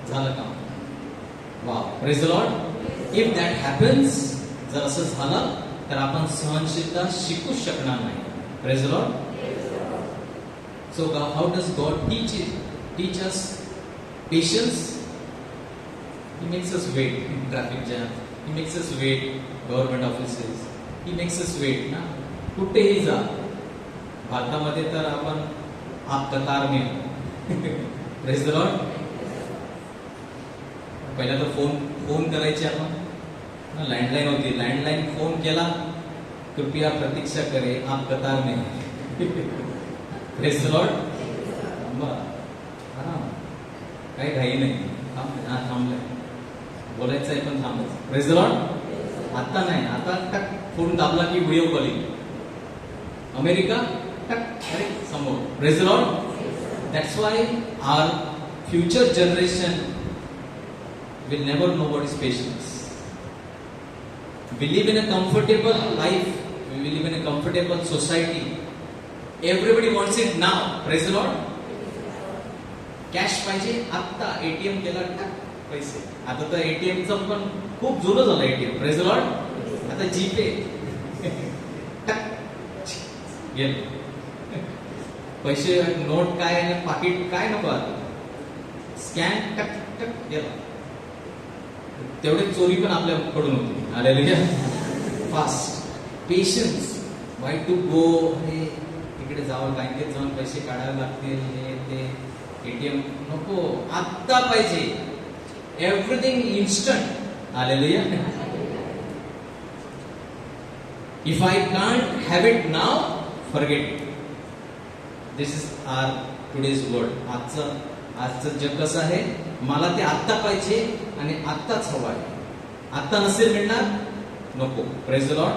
झालं काम. Wow. Praise the Lord. If that happens, जर असं झालं तर आपण सहनशीलता शिकू शकणार नाही. Praise the Lord. So how does God teach us patience? He makes us wait in traffic jam. He makes us wait government offices. He makes us wait ना. कुठेही जा. भारतामध्ये तर आपण आप कतार में. Praise the Lord. पहिला तर फोन करायचे आपण लँडलाईन होती. लँडलाईन फोन केला कृपया प्रतीक्षा करे आप कतार में. Praise the Lord. काही घाई नाही. थांबलंय बोलायचं आहे पण थांबायचं. Praise the Lord. आता नाही. आता टक फोन दाबला की व्हिडिओ कॉलिंग. अमेरिका टक अरे समोर. Praise the Lord. That's why our future generation will never know what is patience. We live in a comfortable life. We live in a comfortable society. Everybody wants it now. Praise the Lord. Cash पाहिजे आत्ता. ATM केला टाक पैसे. आता तर एटीएमचं पण खूप जुनं झालं एटीएम. Praise the Lord. आता जीपे टाक गेलं. पैसे नोट काय आणि पाकिट काय नको आता. स्कॅन टक टक गेला. तेवढे चोरी पण आपल्याकडून होती. Hallelujah. Fast. Patience. Why to go. हे तिकडे जावं बँकेत जाऊन पैसे काढावे लागतील. हे ते एटीएम नको. आत्ता पाहिजे. Everything instant. Hallelujah. If I can't have it now forget. This is our today's world. आजचं जग कसं आहे. मला ते आत्ता पाहिजे आणि आत्ताच हवं आहे. आत्ता नसेल मिळणार नको. Praise the Lord.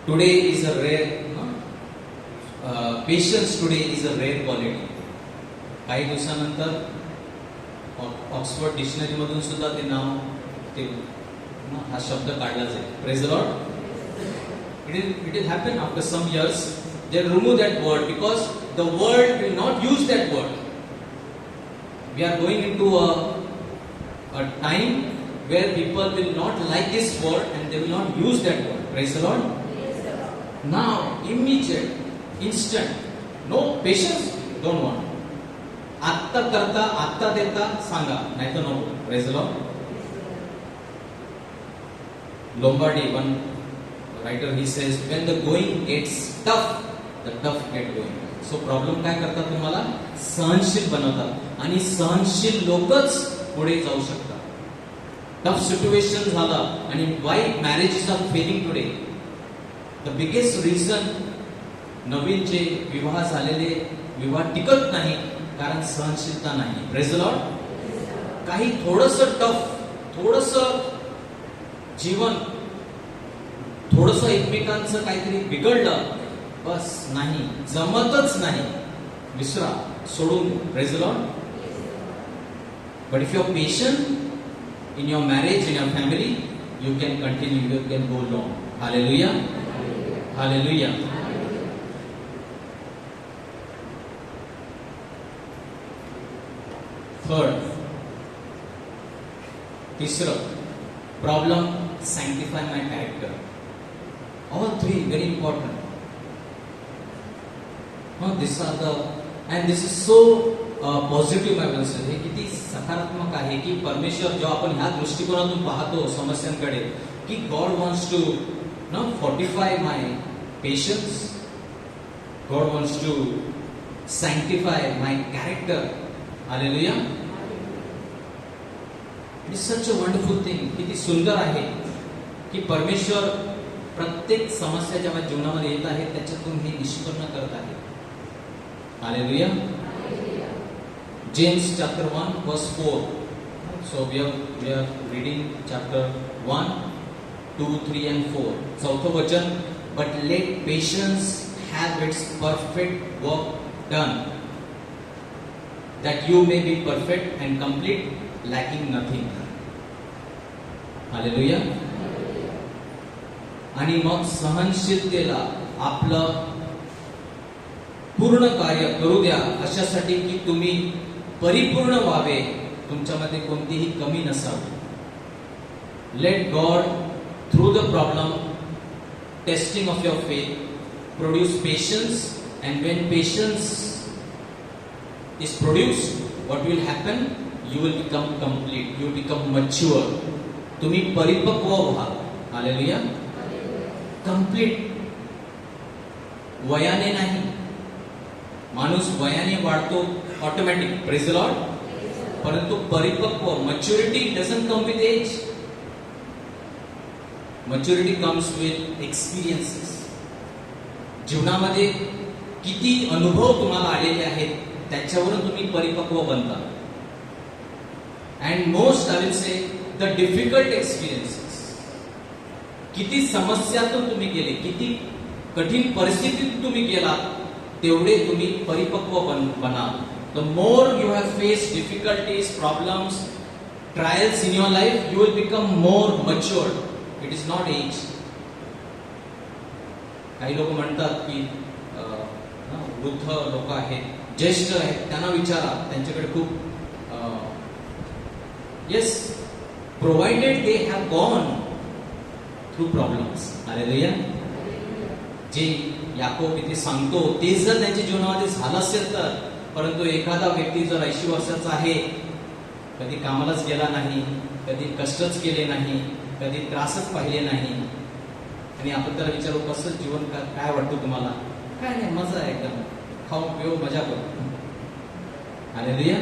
Today is a rare patience. Today is a rare quality. काही दिवसानंतर ऑक्सफर्ड डिक्शनरी मधून सुद्धा ते नाव ते हा शब्द काढला जाईल. Praise the Lord. It will happen after some years. They remove that word because the world will not use that word. We are going into a time where people will not like this word and they will not use that word. Praise the Lord. Now, immediate, instant, no patience, don't want. आत्ता करता, आत्ता देता, सांगा, नाही तर नको. Praise the Lord. Lombardi, one writer, he says, when the going gets tough, the tough get going. So problem काय करतात तुम्हाला सहनशील बनवतात आणि सहनशील लोकच पुढे जाऊ शकतात. टफ सिच्युएशन झाला आणि why marriages are failing today. The biggest reason नवीन जे विवाह झालेले विवाह टिकत नाही कारण सहनशीलता नाही. Praise the Lord. काही थोडंसं टफ, थोडंसं जीवन, थोडंसं एकमेकांचं काहीतरी बिघडलं बस नाही, जमतच नाही, विसरा, सोडून. Praise the Lord. But if you are patient in your marriage, in your family, you can continue, you can go long. Hallelujah. Hallelujah. Third, तिसरं problem, sanctify my character. All three very important. This are the, and this is so positive. I will say, हे किती सकारात्मक आहे की परमेश्वर जेव्हा आपण ह्या दृष्टिकोनातून पाहतो समस्यांकडे की God wants to fortify my patience. God wants to sanctify my character. Hallelujah. It is such a wonderful thing. किती सुंदर आहे की परमेश्वर प्रत्येक समस्या जेव्हा जीवनामध्ये येत आहे त्याच्यातून हे निष्पन्न करत आहे. Hallelujah. James chapter 1 verse 4. So we are reading chapter 1, 2, 3 and 4. चौथं वचन, but let patience have its perfect work done, that you may be perfect and complete, lacking nothing. Hallelujah. आणि मग सहनशीलतेला आपलं पूर्ण कार्य करू द्या, अशासाठी की तुम्ही परिपूर्ण व्हावे तुमच्यामध्ये कोणतीही कमी नसावी. Let God through the problem testing of your faith produce patience, and when patience is produced, what will happen? You will become complete, you will become mature. तुम्ही परिपक्व व्हा. हालेलुया. कंप्लीट. वयाने नाही. माणूस वयाने वाढतो ऑटोमॅटिक, प्रेज द लॉर्ड. परंतु परिपक्व, maturity doesn't come with age. Maturity comes with experiences. जीवनामध्ये किती अनुभव तुम्हाला आलेले आहेत त्याच्यावरून तुम्ही परिपक्व बनता. And most I will say the difficult experiences. किती समस्यातून तुम्ही गेले, किती कठीण परिस्थितीत तुम्ही गेला, तेवढे तुम्ही परिपक्व बना. The more you have face difficulties, problems, trials in your life, you will become more matured. It is not age. काही लोक म्हणतात की वृद्ध लोक आहेत, ज्येष्ठ आहेत, त्यांना विचारा, त्यांच्याकडे खूप yes, provided they have gone through problems. Hallelujah. जे याकोब इथे सांगतो ते जर त्यांच्या जीवनामध्ये झालं असेल तर. परंतु एखादा व्यक्ती जर 80 वर्षाचा आहे, कधी कामालाच गेला नाही, कधी कष्टच केले नाही, कधी त्रासच पाहिले नाही, आणि आपण त्याला विचारू कसं जीवन काय वाटतं तुम्हाला? काय नाही, मजा आहे एकदम, खाऊ पिऊ मजा करू. Hallelujah.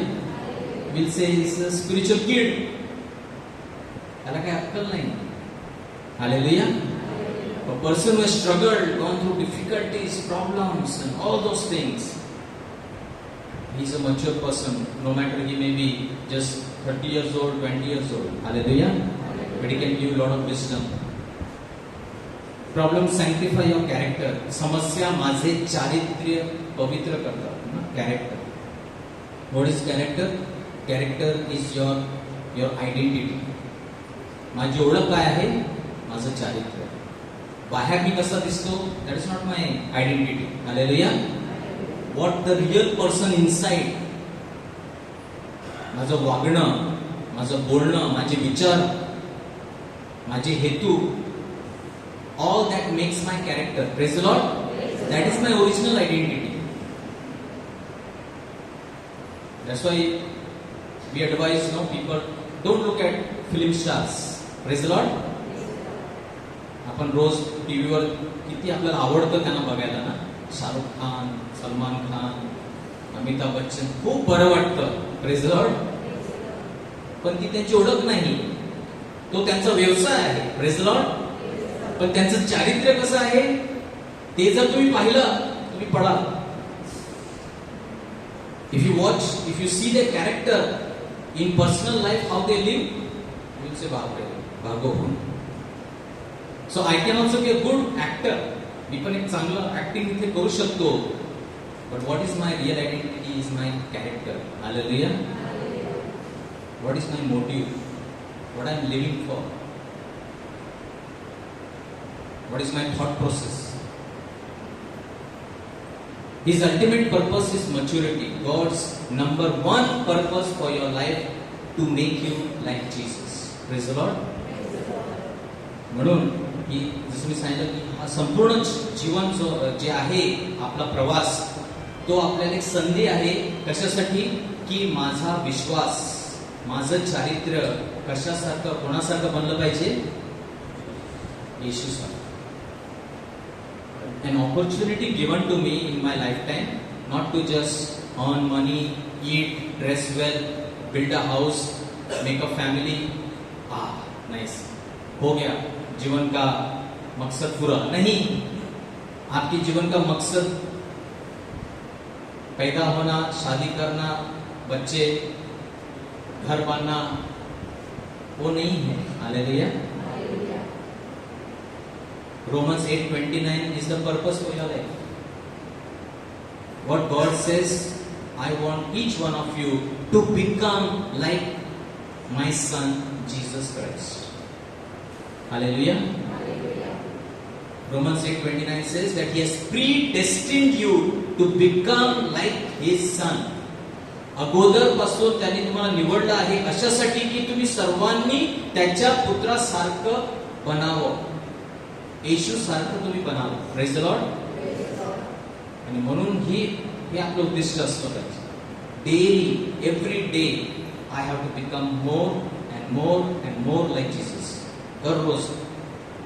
Will say is a spiritual kid. त्याला काही अक्कल नाही. Hallelujah. A person who has struggled, gone through difficulties, problems and all those things, he is a mature person, no matter he may be just 30 years old, 20 years old. Hallelujah. But he can give a lot of wisdom. Problems sanctify your character. समस्या माझे चारित्र्य पवित्र करतात. Character. What is character? Character is your identity. माझी ओळख काय आहे? माझं चारित्र्य. बाहेर मी कसा दिसतो, that is not my identity. Hallelujah. What the real person inside, माझं वागणं, माझं बोलणं, माझे विचार, माझे हेतू, all that makes my character. Praise the Lord. That is my original identity. That's why we advise no people, don't look at film stars. Praise the Lord. आपण रोज टीव्हीवर किती आपल्याला आवडतं त्यांना बघायला ना, शाहरुख खान, सलमान खान, अमिताभ बच्चन, खूप बरं वाटतं. Praise the Lord. पण ती त्यांची ओळख नाही, तो त्यांचा व्यवसाय आहे. Praise the Lord. पण त्यांचं चारित्र्य कसं आहे ते जर तुम्ही पाहिलं, तुम्ही पडा. If you watch, if you see the character in personal life, how they live, you will say बापरे, भागो. So I can also be a good actor. मी पण एक चांगलं ऍक्टिंग इथे करू शकतो. But what is my real identity is my character. Hallelujah. What is my motive, what I am living for, what is my thought process. His ultimate purpose is maturity. God's number 1 purpose for your life to make you like Jesus. Praise the Lord. म्हणून की जसं मी सांगितलं की हा संपूर्ण जीवन जो जे आहे आपला प्रवास, तो आपल्याला एक संधी आहे. कशासाठी? की माझा विश्वास, माझं चारित्र्य कशासारखं, कोणासारखं बनलं पाहिजे? येशूसारखं. An opportunity given to me in my lifetime, not to just earn money, eat, dress well, build a house, make a family. Nice. हो गया, जीवन का मकसद पूरा नहीं. आपके जीवन का मकसद पैदा होना, शादी करना, बच्चे, घर बनना, वो नहीं है. Hallelujah. Romans 8:29 is the purpose for your life. What God says, I want each one of you to become like my son Jesus Christ. Hallelujah. Romans 8:29 says that he has predestined you to become like his son. अगोदरपासून त्यांनी तुम्हाला निवडलं आहे अशासाठी की तुम्ही सर्वांनी त्याच्या पुत्रासारखं बनावं, येशू सारखं तुम्ही बनावं. Praise the Lord. आणि म्हणून हे आपलं उद्दिष्ट असतं पाहिजे. Daily, every day I have to become more and more and more like Jesus. दररोज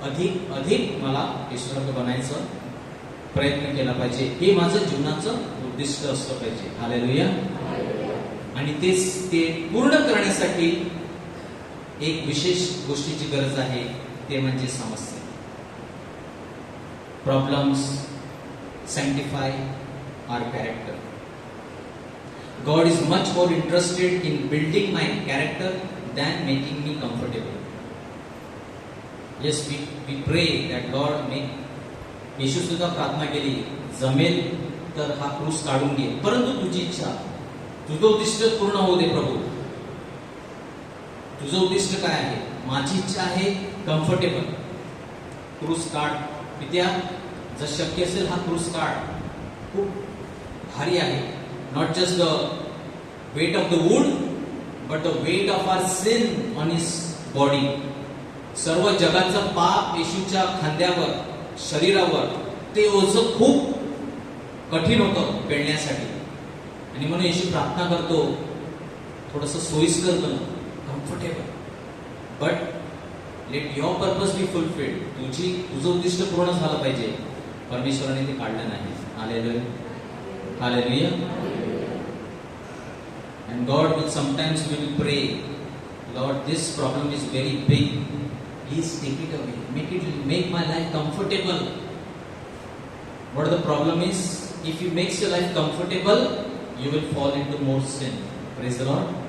अधिक अधिक मला येशूसारखं बनायचं प्रयत्न केला पाहिजे. हे माझं जीवनाचं उद्दिष्ट असलं पाहिजे. हालेलुया. आणि ते पूर्ण करण्यासाठी एक विशेष गोष्टीची गरज आहे, ते म्हणजे समस्या. Problems sanctify our character. God is much more interested in building my character than making me comfortable. Yes, we pray that Lord make. येशू सुद्धा प्रार्थना केली, जमेल तर हा क्रूस काढून घे, परंतु तुझी इच्छा, तुझं उद्दिष्ट पूर्ण होऊ दे प्रभू. तुझं उद्दिष्ट काय आहे? माझी इच्छा आहे कम्फर्टेबल. क्रूस काढ पित्या, जर शक्य असेल हा क्रूस काढ. खूप भारी आहे. Not just the weight of the wood but the weight of our sin on his body. सर्व जगाचं पाप येशूच्या खांद्यावर, शरीरावर, ते ओझं खूप कठीण होतं पेलण्यासाठी. आणि म्हणून येशू प्रार्थना करतो, थोडंसं सोयीस्कर बन, comfortable, but let your purpose be fulfilled. तुझं उद्दिष्ट पूर्ण झालं पाहिजे. परमेश्वराने ते काढलं नाही. Hallelujah. Hallelujah. And God will sometimes we will pray, Lord, this problem is very big. Please take it away. Make my life comfortable. What the problem is? If you makes your life comfortable, you will fall into more sin. Praise the Lord.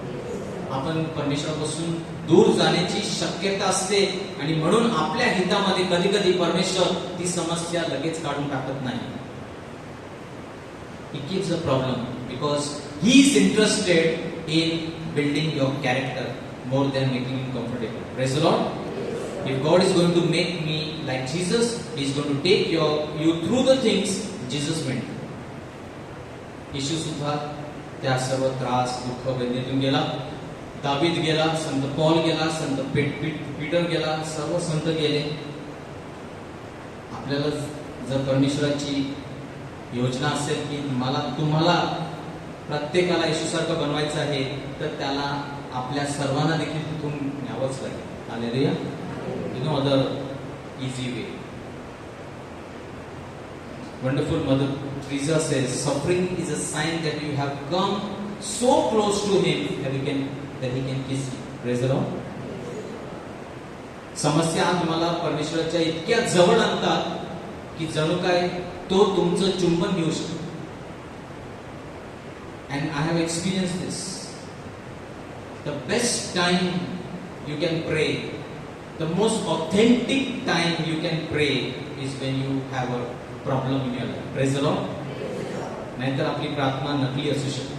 आपण परमेश्वरापासून दूर जाण्याची शक्यता असते आणि म्हणून आपल्या हितामध्ये कधी कधी परमेश्वर ती समस्या लगेच काढून टाकत नाही. He keeps the problem because he is interested in building your character more than making you comfortable. Praise the Lord. If God is going to make me like Jesus, he is going to take you through the things Jesus went. येशू सुद्धा त्या सर्व त्रास, दुःख, वेदनेतून गेला. दावीद गेला, संत Paul गेला, संत Peter गेला, सर्व संत गेले. आपल्याला जर परमेश्वराची योजना असेल की तुम्हाला प्रत्येकाला येशूसारखं बनवायचं आहे, तर त्याला आपल्या सर्वांना देखील तिथून न्यावंच लागेल. Hallelujah. You know other easy way. Wonderful Mother Teresa says, suffering is a sign that you have come so close to him that he can kiss you. Praise the Lord. समस्या तुम्हाला परमेश्वराच्या इतक्या जवळ आणतात की जणू काय तो तुमचं चुंबन घेऊ शकतो. And I have experienced this. The best time you can pray, the most authentic time you can pray is when you have a problem in your life. Praise the Lord. नाहीतर आपली प्रार्थना नकली असू शकते.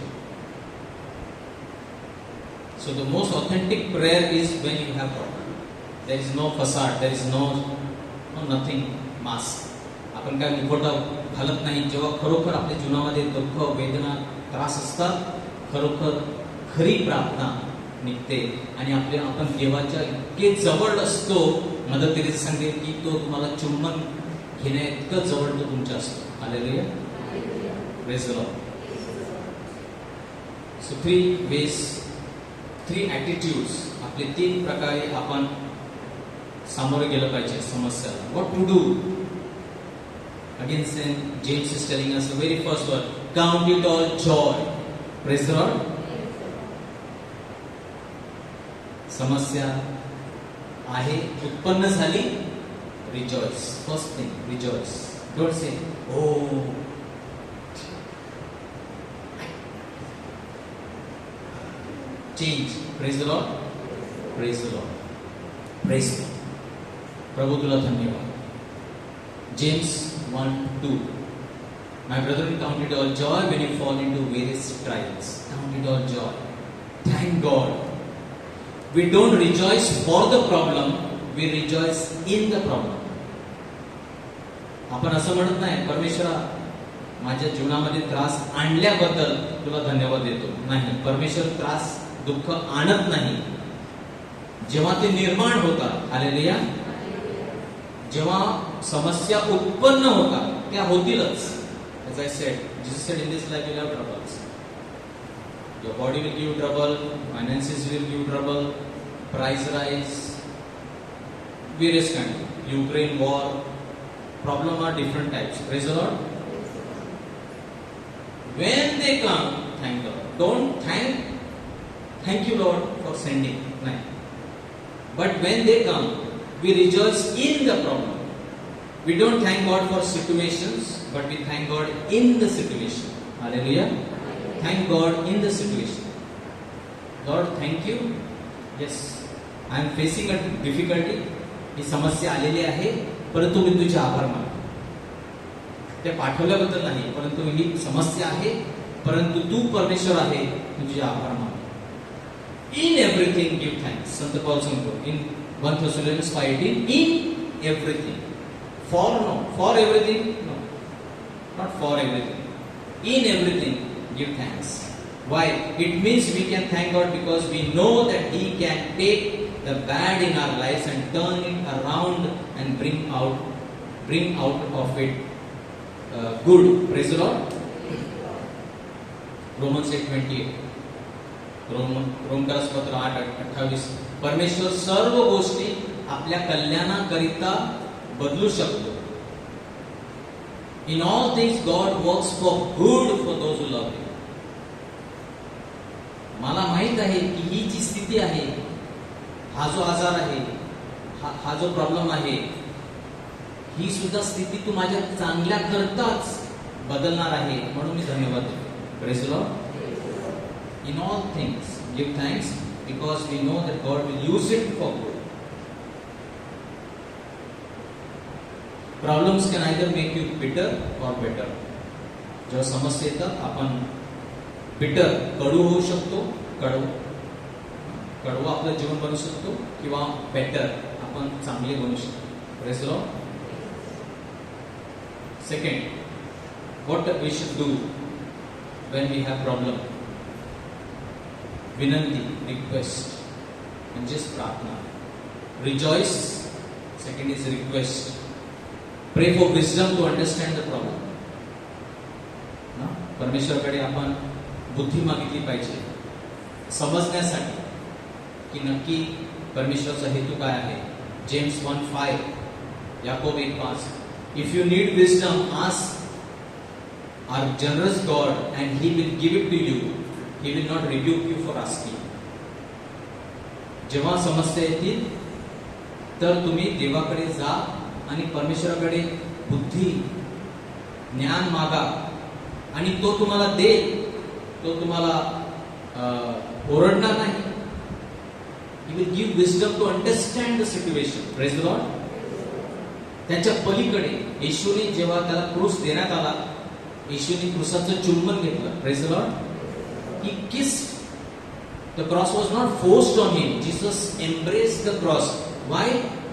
So the most authentic prayer is when you have problem. There is no facade, there is no nothing mask. आपण काय मुखवटा घालत नाही. जेव्हा खरोखर आपल्या जीवनामध्ये दुःख, वेदना, त्रास असतात, खरोखर खरी प्रार्थना निघते आणि आपण देवाच्या इतके जवळ असतो. मदर तेरेसा सांगते की तो तुम्हाला चुंबन घेण्या इतकं जवळ तो तुमच्या असतो. Hallelujah. Praise the Lord. So 3 ways, 3 attitudes, आपले 3 प्रकारे आपण सामोरे गेलं पाहिजे समस्याला. What to do? Again, James is telling us the very first word, count it all joy. Praise the Lord. समस्या आहे, उत्पन्न झाली, rejoice. First thing, rejoice. Don't say, oh, change. Praise the Lord. Praise the Lord. Praise the Lord. प्रभु तुला धन्यवाद. James 1:2. My brethren, count it all joy when you fall into various trials. Count it all joy. Thank God. We don't rejoice for the problem, we rejoice in the problem. आपण असं म्हणत नाही, परमेश्वरा माझ्या जीवनामध्ये त्रास आणल्याबद्दल तुला धन्यवाद देतो. नाही, परमेश्वर त्रास दुःख आणत नाही. जेव्हा ते निर्माण होतात, हालेलुया, जेव्हा समस्या उत्पन्न होतात, त्या होतीलच. As I said, Jesus said, in this life you'll have troubles. Your body will give you trouble, finances will give you trouble, price rise, various kind. Ukraine war, problem are different types. Praise the Lord. When they come, thank God. Don't thank you Lord for sending. No. But when they come, we rejoice in the problem. We don't thank God for situations, but we thank God in the situation. Hallelujah. Thank God in the situation. Lord, thank you. Yes, I am facing a difficulty. ही समस्या आलेली आहे, परंतु मी तुझे आभार मानतो. ते पाठवल्याबद्दल नाही, परंतु ही समस्या आहे, परंतु तू परमेश्वर आहे, तुझे आभार मानतो. In everything give thanks. संत पौल सांगतो in 1 Thessalonians 5:18, in everything. For everything? No. Not for everything. In everything, give thanks. Why? It means we can thank God because we know that He can take the bad in our lives and turn it around and bring out of it good. Praise the Lord. Romans 8:28. रोमकरास पत्र 8:28. परमेश्वर सर्व गोष्टी आपल्या कल्याणाकरिता बदलू शकतो. In all things God works for good for those who love Him. मला माहित आहे की ही जी स्थिती आहे, हा जो आजार आहे, हा जो प्रॉब्लेम आहे, ही सुद्धा स्थिती तू माझ्या चांगल्या करताच बदलणार आहे, म्हणून मी धन्यवाद देतो. Praise the Lord. In all things give thanks because we know that God will use it for good. Problems can either make you bitter or better. जेव्हा समस्या येतात आपण बिटर, कडू होऊ शकतो, कडवं आपलं जीवन बनू शकतो, किंवा बेटर, आपण चांगले बनू शकतो. Praise the Lord. Second, what we should do when we have problem? विनंती, रिक्वेस्ट, म्हणजेच प्रार्थना. Rejoice. Second is request. Pray for wisdom to understand the problem. ना, परमेश्वराकडे आपण बुद्धी मागितली पाहिजे समजण्यासाठी की नक्की परमेश्वराचा हेतू काय आहे. James 1:5, Yakob 1:5. If you need wisdom, ask our generous God and He will give it to you. He will not rebuke you for asking. जेव्हा समस्या येतील तर तुम्ही देवाकडे जा आणि परमेश्वराकडे बुद्धी, ज्ञान मागा आणि तो तुम्हाला देईल. तो तुम्हाला ओरडणार नाही. He will give wisdom to understand the situation. Praise the Lord. त्याच्या पलीकडे येशूने जेव्हा त्याला क्रूस देण्यात आला, येशूने क्रूसाचं चुंबन घेतलं. Praise the Lord. He kissed. The cross was not forced on him. Jesus embraced the cross. Why?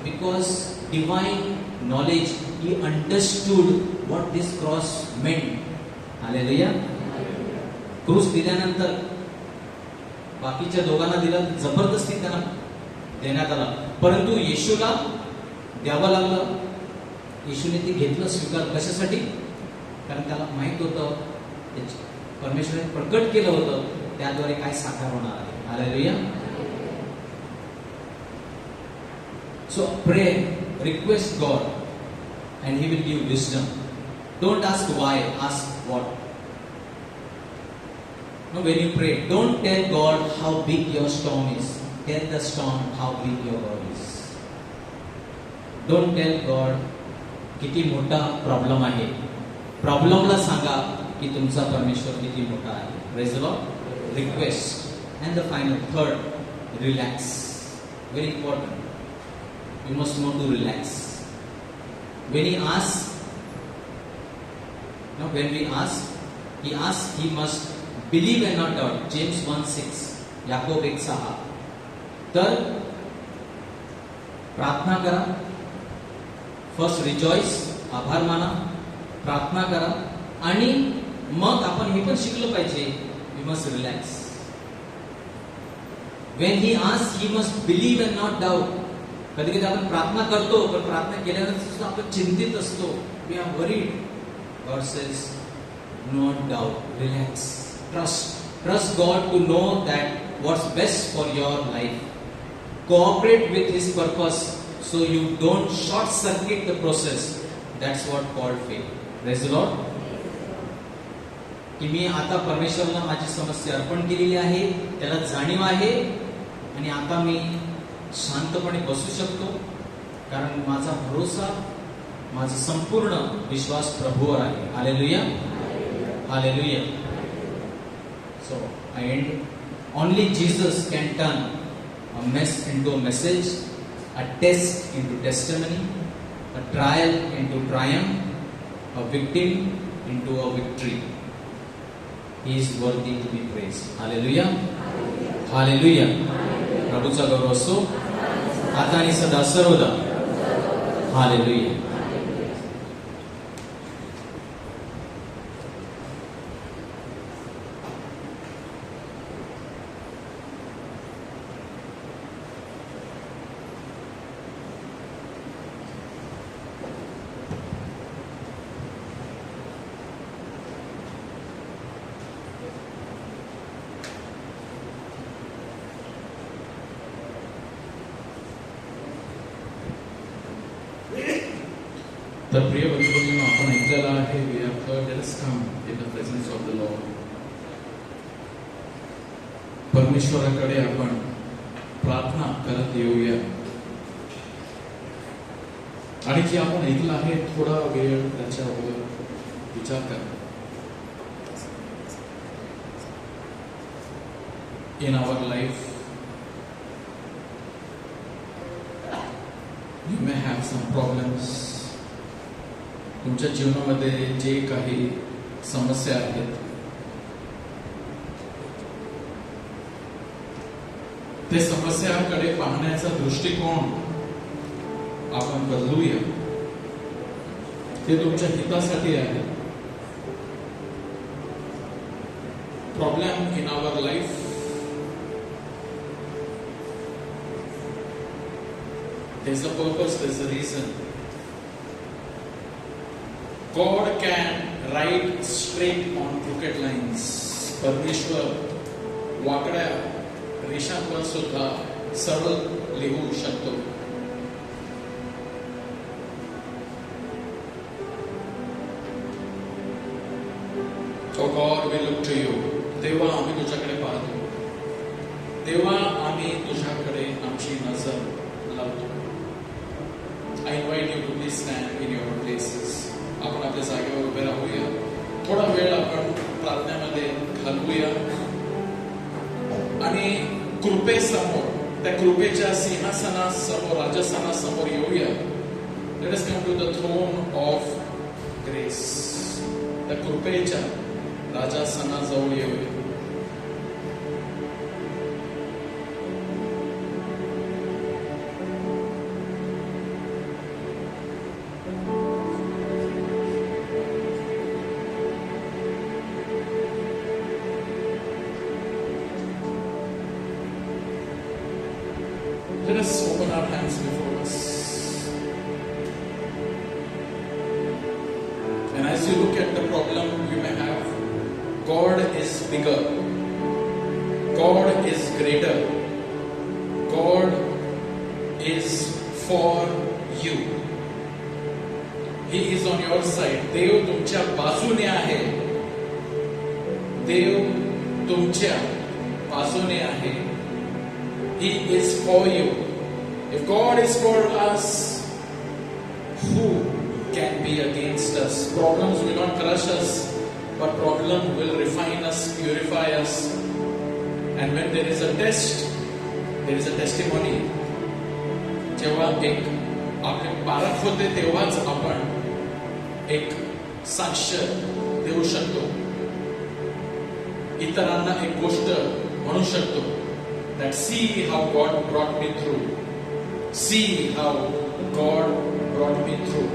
Because divine knowledge. He understood what this cross meant. Hallelujah. क्रूस दिल्यानंतर बाकीच्या दोघांना दिलं, जबरदस्ती त्यांना देण्यात आला, परंतु येशूला द्यावं लागलं. येशूने ते घेतलं, स्वीकार. कशासाठी? कारण त्याला माहित होतं, परमेश्वराने प्रकट केलं होतं, त्याद्वारे काय साकार होणार आहे. Hallelujah. So pray, request God, and He will give wisdom. Don't ask why, ask what. No, when you pray, don't tell God how big your storm is. Tell the storm how big your God is. Don't tell God किती मोठा problem आहे. प्रॉब्लेमला सांगा की तुमचा परमेश्वर किती मोठा आहे. Praise the Lord. Request. And the final, third, relax. Very important. You must know to relax. When he asks, now when we ask, he must believe and not doubt. James 1:6, Yakob 1:6. तर प्रार्थना करा. फर्स्ट रिजॉइस, आभार माना, प्रार्थना करा आणि मग आपण हे पण शिकलं पाहिजे, we must relax. When he asks, he must believe and not doubt. कधी कधी आपण प्रार्थना करतो, पण प्रार्थना केल्यानंतर सुद्धा आपण चिंतित असतो. We are worried. God says, not doubt, relax, trust God to know that what's best for your life. Cooperate with His purpose so you don't short circuit the process. That's what called faith. Praise the Lord. की मी आता परमेश्वराला माझी समस्या अर्पण केलेली आहे, त्याला जाणीव आहे आणि आता मी शांतपणे बसू शकतो, कारण माझा भरोसा, माझा संपूर्ण विश्वास प्रभूवर आहे. Hallelujah, hallelujah. So I end. Only Jesus can turn a mess into a message, a test into testimony, a trial into triumph, a victim into a victory. He is worthy to be praised. Hallelujah. Hallelujah. प्रभूचा गौरव असो आता आणि सदा सर्वदा. Hallelujah. तर प्रिय बंधूंनो, आपण ऐकलेलं आहे, we have heard, let us come in the presence of the Lord. परमेश्वराकडे आपण प्रार्थना करत येऊया. आणि जे आपण ऐकलं आहे थोडा वेळ त्याच्यावर विचार करा. In our life you may have some problems. तुमच्या जीवनामध्ये जे काही समस्या आहेत ते समस्याकडे पाहण्याचा दृष्टिकोन आपण बदलूया. ते तुमच्या हितासाठी आहे. Problem in our life there's a purpose, there's a reason. God can write straight on crooked lines. परमेश्वर वाकड्या रेषांवर सुद्धा सरळ लिहू शकतो. Oh God, we look to you. देवा, आम्ही तुझ्याकडे पाहतो. देवा, आम्ही तुझ्याकडे आमची नजर लावतो. I invite you to please stand in your places. आपण आपल्या जागेवर उभे राहूया. थोडा वेळ आपण प्रार्थनेमध्ये घालवूया आणि कृपेसमोर, त्या कृपेच्या सिंहासनासमोर, राजस्थानासमोर येऊया. Let us come to the throne of grace. त्या कृपेच्या राजस्थानाजवळ येऊया. Let us open our hands before us. And as you look at the problem you may have, God is bigger. God is greater. God is for you. He is on your side. देव तुमच्या बाजूने आहे. देव तुमच्या बाजूने आहे. He is for you. If God is for us, who can be against us? Problems will not crush us, but problem will refine us, purify us. And when there is a test, there is a testimony. जेव्हा एक आपले पारख होते तेव्हाच आपण एक साक्ष्य देऊ शकतो. इतरांना एक गोष्ट म्हणू शकतो. That see how God brought me through. See how God brought me through.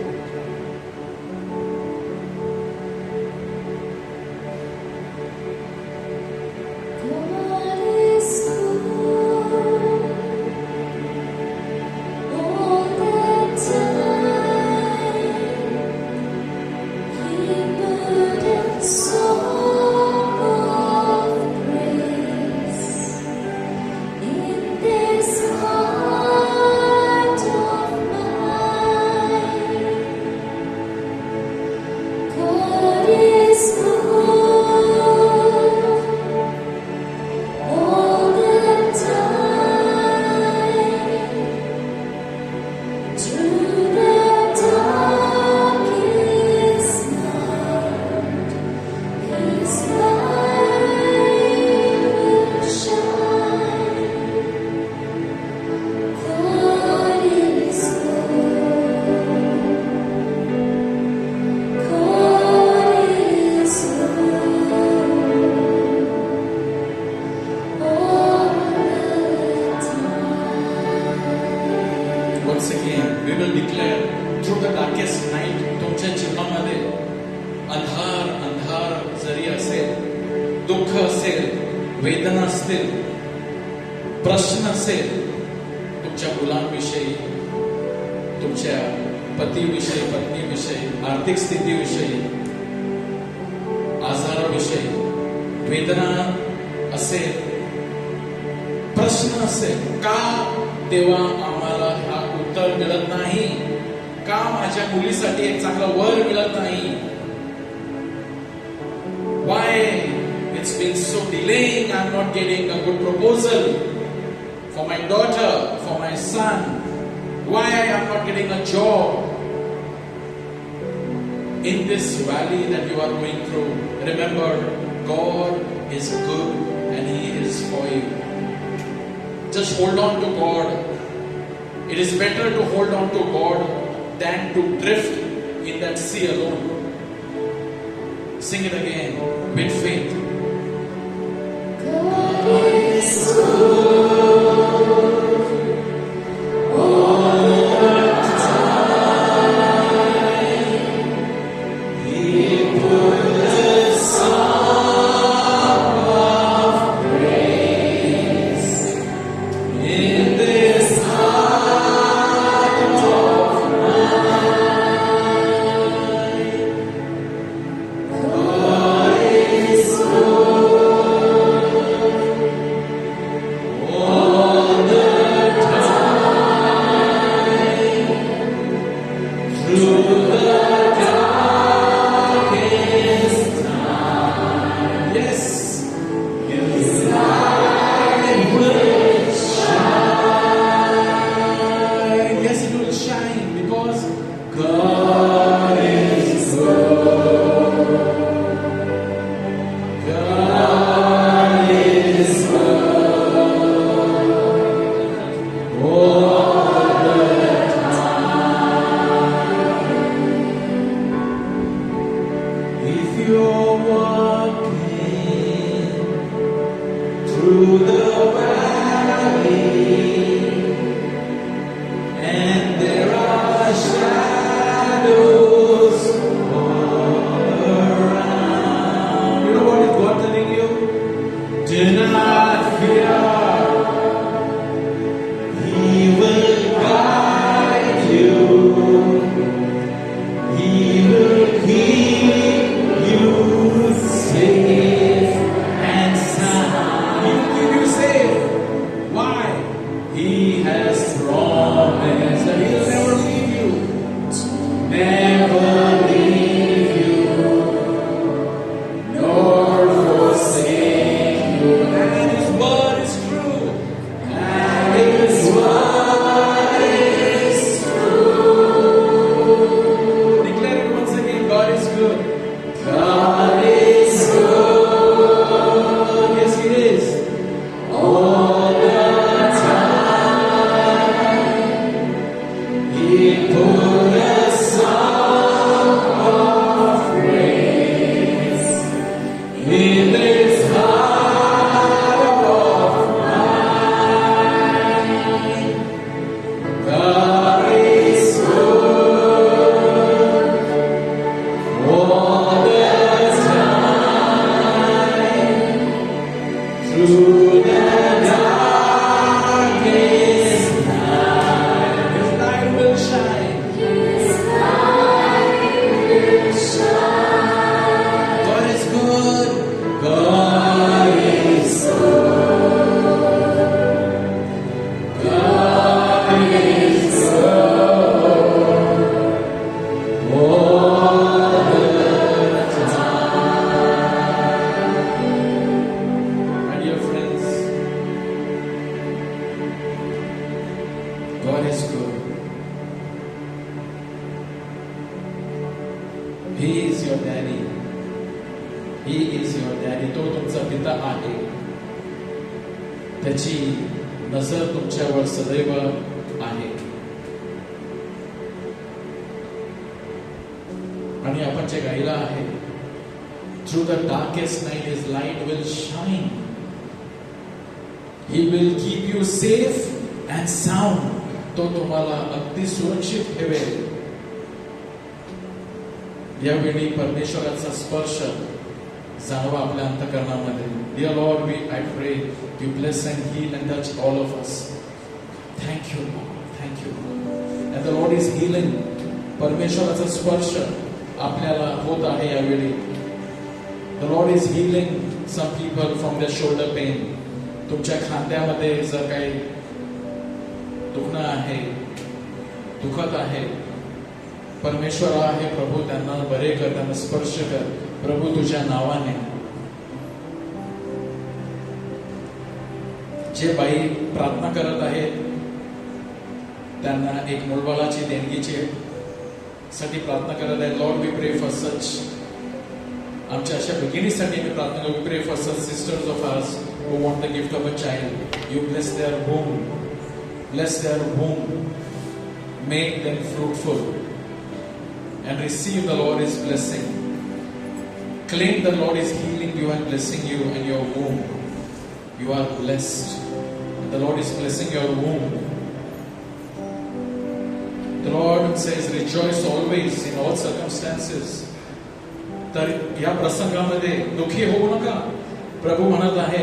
असेल, वेदना असतील, प्रश्न असेल तुमच्या मुलांविषयी, तुमच्या पतीविषयी, पत्नीविषयी, आर्थिक स्थितीविषयी, आजाराविषयी वेदना असेल, प्रश्न असेल, का तेव्हा आम्हाला हा उत्तर मिळत नाही, का माझ्या मुलीसाठी एक चांगलं वर मिळत नाही, why it's been so delaying, I'm not getting a good proposal for my daughter, for my son, why I'm not getting a job. In this valley that you are going through, remember, God is good and He is for you. Just hold on to God. It is better to hold on to God than to drift in that sea alone. Sing it again with faith. God is good all the time. He put the song of praise in this heart of mine. God is good all the time. Through the darkest night, Yes, His light will shine. yes, it will shine because God is good. God is good all the time. If you're walking through the valley and there are shadows all around, you know what is God telling you? do not fear. He will guide you. He will keep you safe and sound. He will keep you safe. Why? He has promised that He'll never leave you, never leave you, nor forsake you. And His word is true. And His word is true. Declare it once again. God is good. God is good. Yes, He is. All the time. He put a song of praise in this heart of mine. God is good all the time. Through the darkest night, His light will shine. His light will shine. God is good. God is good. God is good all the time. My dear friends, God is good. He is your daddy. He is your daddy. तो तुमचा पिता आहे. त्याची नजर तुमच्यावर सदैव आहे. आणि आपण जे गायला आहे, through the darkest night His light will shine. He will keep you safe and sound. तो तुम्हाला अगदी सुरक्षित ठेवेल. यावेळी परमेश्वराचा स्पर्श जाणवा आपल्या अंतकरणामध्ये. Dear Lord, I pray you bless and heal and touch all of us. Thank you, Lord. Thank you, Lord. And the Lord is healing. परमेश्वराचा स्पर्श आपल्याला होत आहे यावेळी. The Lord is healing some people from their shoulder pain. तुमच्या खांद्यामध्ये जर काही दुखणं आहे, दुखत आहे, परमेश्वर आहे प्रभू, त्यांना बरे कर, त्यांना स्पर्श कर प्रभू तुझ्या नावाने. जे बाई प्रार्थना करत आहेत त्यांना एक मुलबाळाची देणगीची साठी प्रार्थना करत आहेत. Lord we pray for such, आमच्या अशा भगिनीसाठी मी प्रार्थना करतो. We pray for such sisters of ours who want the gift of a child. You bless their womb, bless their womb, make them fruitful and receive the Lord's blessing. Claim the Lord is healing you and blessing you and your womb. You are blessed. The Lord is blessing your womb. The Lord says rejoice always in all circumstances. तर या प्रसंगामध्ये दुखी होऊ नका. प्रभू म्हणत आहे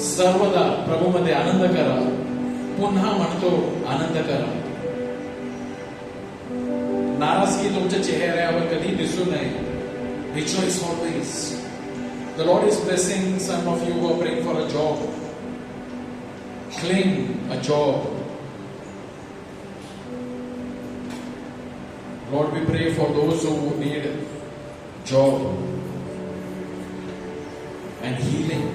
सर्वदा प्रभूमध्ये आनंद करा. पुन्हा म्हणतो आनंद करा. नाराजगी तुमच्या चेहऱ्यावर कधी दिसू नये. Rejoice always. The Lord is blessing some of you who are praying for a job. Claim a job. Lord, we pray for those who need job and healing.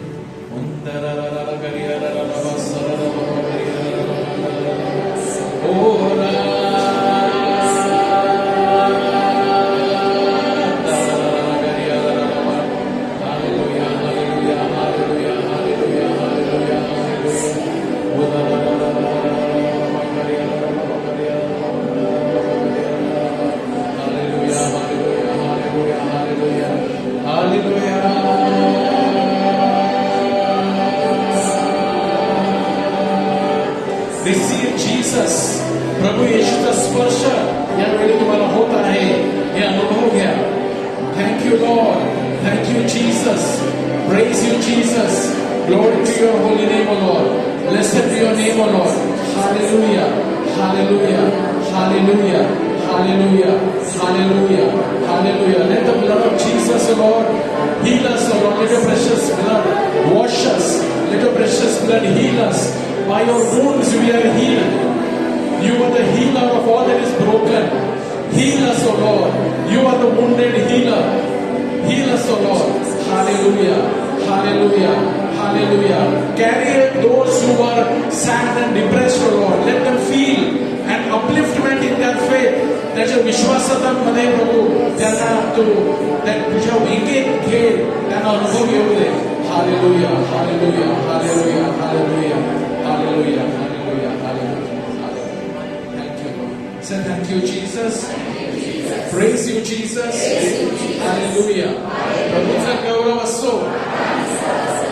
Receive Jesus. प्रभू येशूचा स्पर्श यावेळी तुम्हाला होत आहे हे अनुभव घ्या. Thank you Lord. Thank you Jesus. Praise you Jesus. Glory to your holy name, O Lord. Blessed be your name, O Lord. Hallelujah. Hallelujah. Hallelujah. Hallelujah. Hallelujah. Hallelujah. Let the blood of Jesus, O Lord, heal us, O Lord. Let your precious blood wash us. Let your precious blood heal us. By your wounds we are healed. You are the healer of all that is broken. Heal us, O Lord. You are the wounded healer. Heal us, O Lord. Hallelujah. Hallelujah. Hallelujah. Carry those who are sad and depressed, O Lord. Let them feel an upliftment in their faith. त्याच्या विश्वासामध्ये प्रभू त्यांना तू तुझ्या वेगेत घे, त्यांना अनुभव येऊ दे. Hallelujah. Hallelujah. Hallelujah. Hallelujah. Hallelujah, hallelujah, hallelujah. Thank you, Lord. Say thank you, Jesus. Praise you, Jesus. Hallelujah. प्रभूचा गौरव असो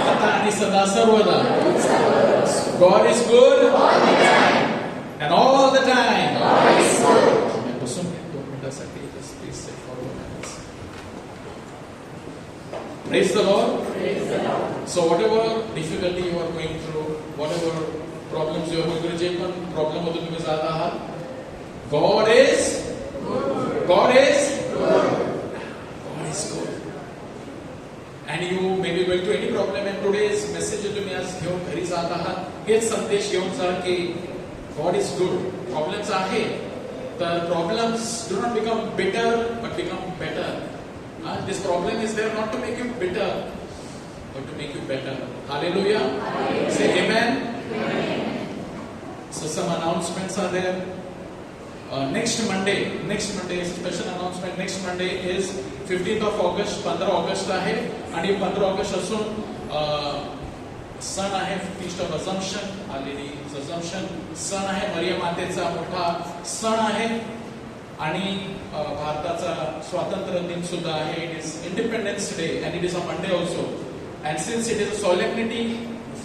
आता आणि सदा सर्वदा. God is good and all the time. बसून 2 मिनिटासाठी please say forward. Praise the Lord. So whatever difficulty you are going through, whatever problems you are going through, जे पण problem मधून तुम्ही जात आहात, God is good. And you may be going through any problem, and today's message तुम्ही आज घेऊन घरी जात आहात, हेच संदेश घेऊन जा की God is good. Problems आहे, तर problems do not become bitter but become better. This problem is there not to make you bitter, but to make you better. Hallelujah. Say amen. So some announcements are there. Next Monday, special announcement. Next Monday is 15th of August. 15 August आहे आणि 15 August असून सण आहे feast of assumption, आलेली assumption सण आहे. मरियम मातेचा मोठा सण आहे आणि भारताचा स्वातंत्र्य दिन सुद्धा आहे. It is independence day and it is a Monday also. And since it is a solemnity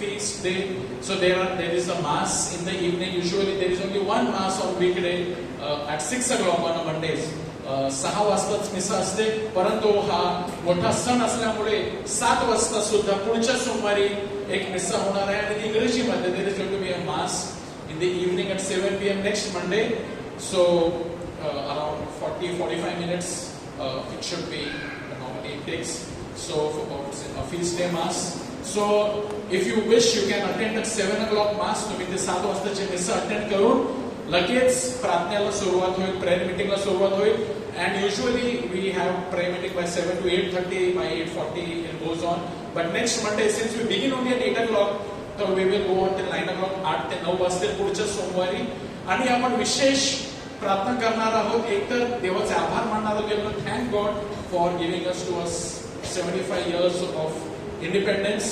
feast day, so there is a mass in the evening. Usually there is only one mass on weekday at 6 o'clock on Mondays. 6 वाजताच मिसा असते, परंतु हा मोठा सण असल्यामुळे 7 वाजता सुद्धा पुढच्या सोमवारी एक मिसा होणार आहे आणि इंग्रजीमध्ये there is going to be a mass in the evening at 7 p.m. next Monday. So around 40-45 minutes it should be, normally it takes. So a feast day mass. So if you wish you can attend at 7 o'clock mass. तुम्ही ते 7 वाजताचे मिसा attend करून लगेच प्रार्थनेला सुरुवात होईल, prayer मीटिंगला सुरुवात होईल. And usually we have prayer meeting by 7 to 8:30, by 8:40 it goes on. But next Monday, since we begin only at 8 o'clock, तर we will go on till 9 o'clock, 8 ते 9 वाजता पुढच्या सोमवारी. आणि आपण विशेष प्रार्थना करणार आहोत. एकतर देवाचे आभार मानणार आहोत. We are going to thank God for giving us to us 75 years of independence.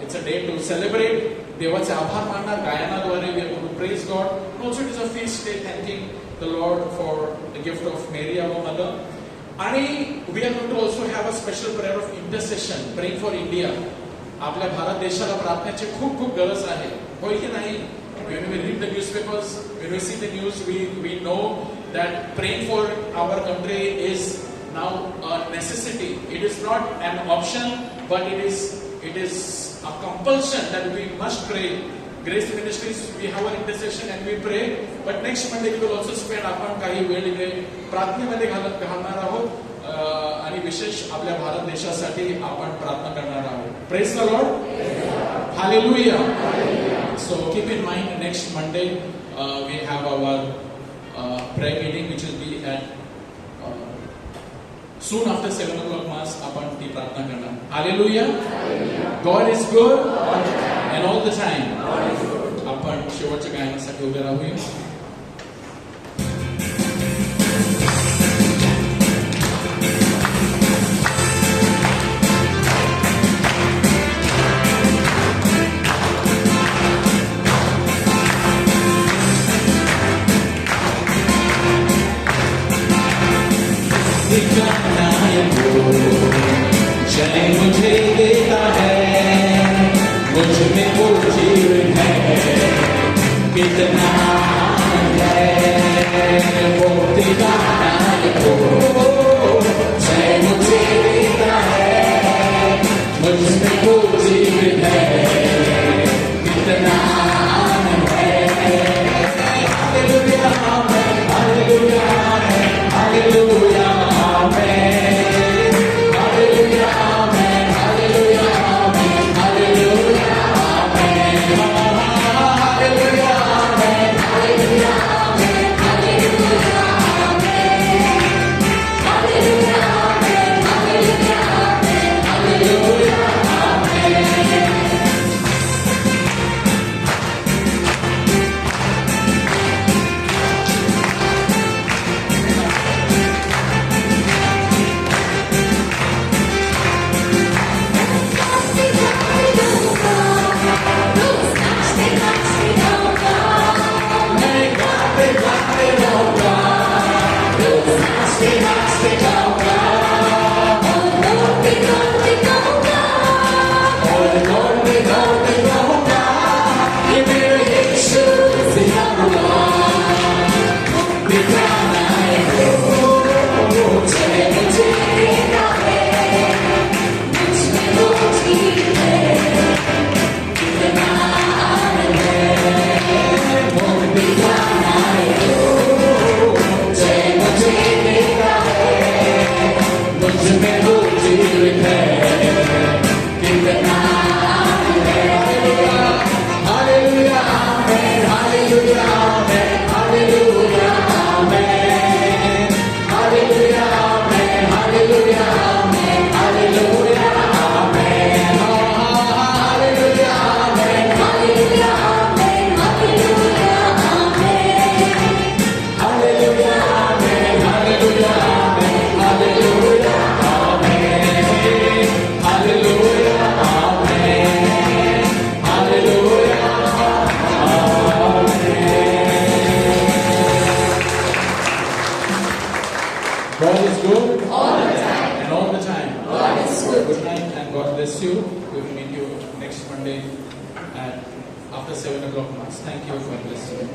It's a day to celebrate. देवाचे आभार मानणार गायनाद्वारे. We are going to praise God. And also it is a feast day thanking the Lord for the gift of Mary our mother. आणि we are going to also have a special prayer of intercession, praying for India. आपल्या भारत देशाला प्रार्थनेची खूप खूप गरज आहे, होय की नाही? When we read the newspapers, when we see the news, we know that praying for our country is now a necessity. It is not an option, but it is a compulsion that we must pray. Grace Ministries, we have our intercession and we pray. But next Monday we will also spend आपण काही वेळ इथे प्रार्थनेमध्ये घालणार आहोत आणि विशेष आपल्या भारत देशासाठी आपण प्रार्थना करणार आहोत. Praise the Lord. Hallelujah. So keep in mind next Monday we have our prayer meeting which will be at soon after 7 o'clock mass. आपण ती प्रार्थना करणार. Hallelujah. God is good and all the time. आपण शेवटच्या गायनासाठी उभे राहूया. जय मुझे देता है, मुझ में वो जीवन है, कितना है वो ठिकाना को। जय मुझे देता है, मुझ में वो जीवन है, कितना है। Hallelujah amen, hallelujah amen, hallelujah amen. God is good All the time. and all the time. God is good. Good night and God bless you. We will meet you next Monday at after 7 o'clock mass. Thank you for listening.